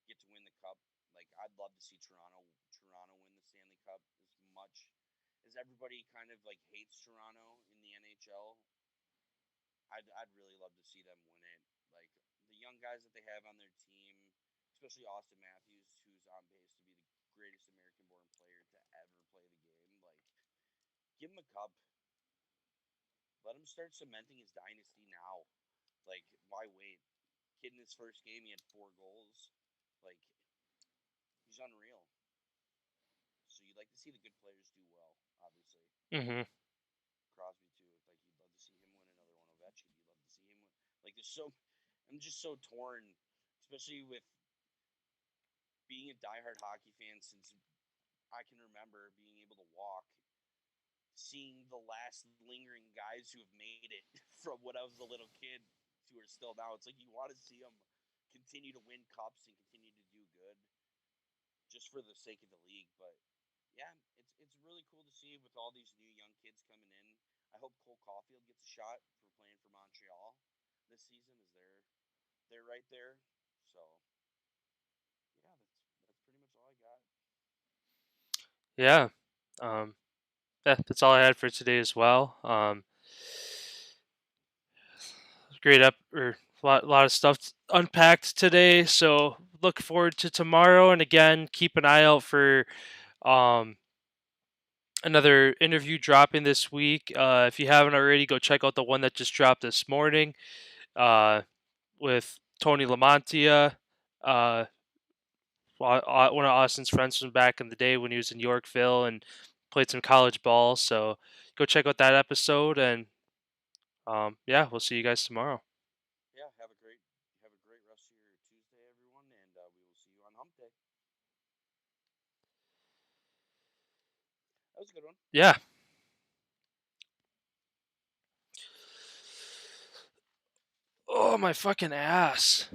get to win the cup. Like I'd love to see Toronto win the Stanley Cup as much as everybody kind of like hates Toronto in the NHL. I'd really love to see them win it. Like the young guys that they have on their team, especially Austin Matthews, who's on pace to be the greatest American-born player to ever play the game. Like give him a cup. Let him start cementing his dynasty now. Like why wait? Kid in his first game, he had 4 goals. Like he's unreal. So you'd like to see the good players do well, obviously. Mm-hmm. Crosby too. Like you'd love to see him win another one. Ovechkin, you'd love to see him win. Like there's so, I'm just so torn, especially with being a diehard hockey fan since I can remember being able to walk, seeing the last lingering guys who have made it from when I was a little kid who are still now. It's like you want to see them continue to win cups and continue to do good just for the sake of the league. But yeah, it's really cool to see with all these new young kids coming in. I hope Cole Caulfield gets a shot for playing for Montreal this season, as they're right there. So yeah, that's pretty much all I got. Yeah. Um, yeah, that's all I had for today as well. Great up or lot of stuff unpacked today. So look forward to tomorrow, and again, keep an eye out for um another interview dropping this week. If you haven't already, go check out the one that just dropped this morning. With Tony Lamontia. Uh, one of Austin's friends from back in the day when he was in Yorkville and played some college ball. So go check out that episode, and yeah, we'll see you guys tomorrow. Yeah, have a great rest of your Tuesday, everyone, and we will see you on Hump Day. That was a good one. Yeah. Oh, my fucking ass.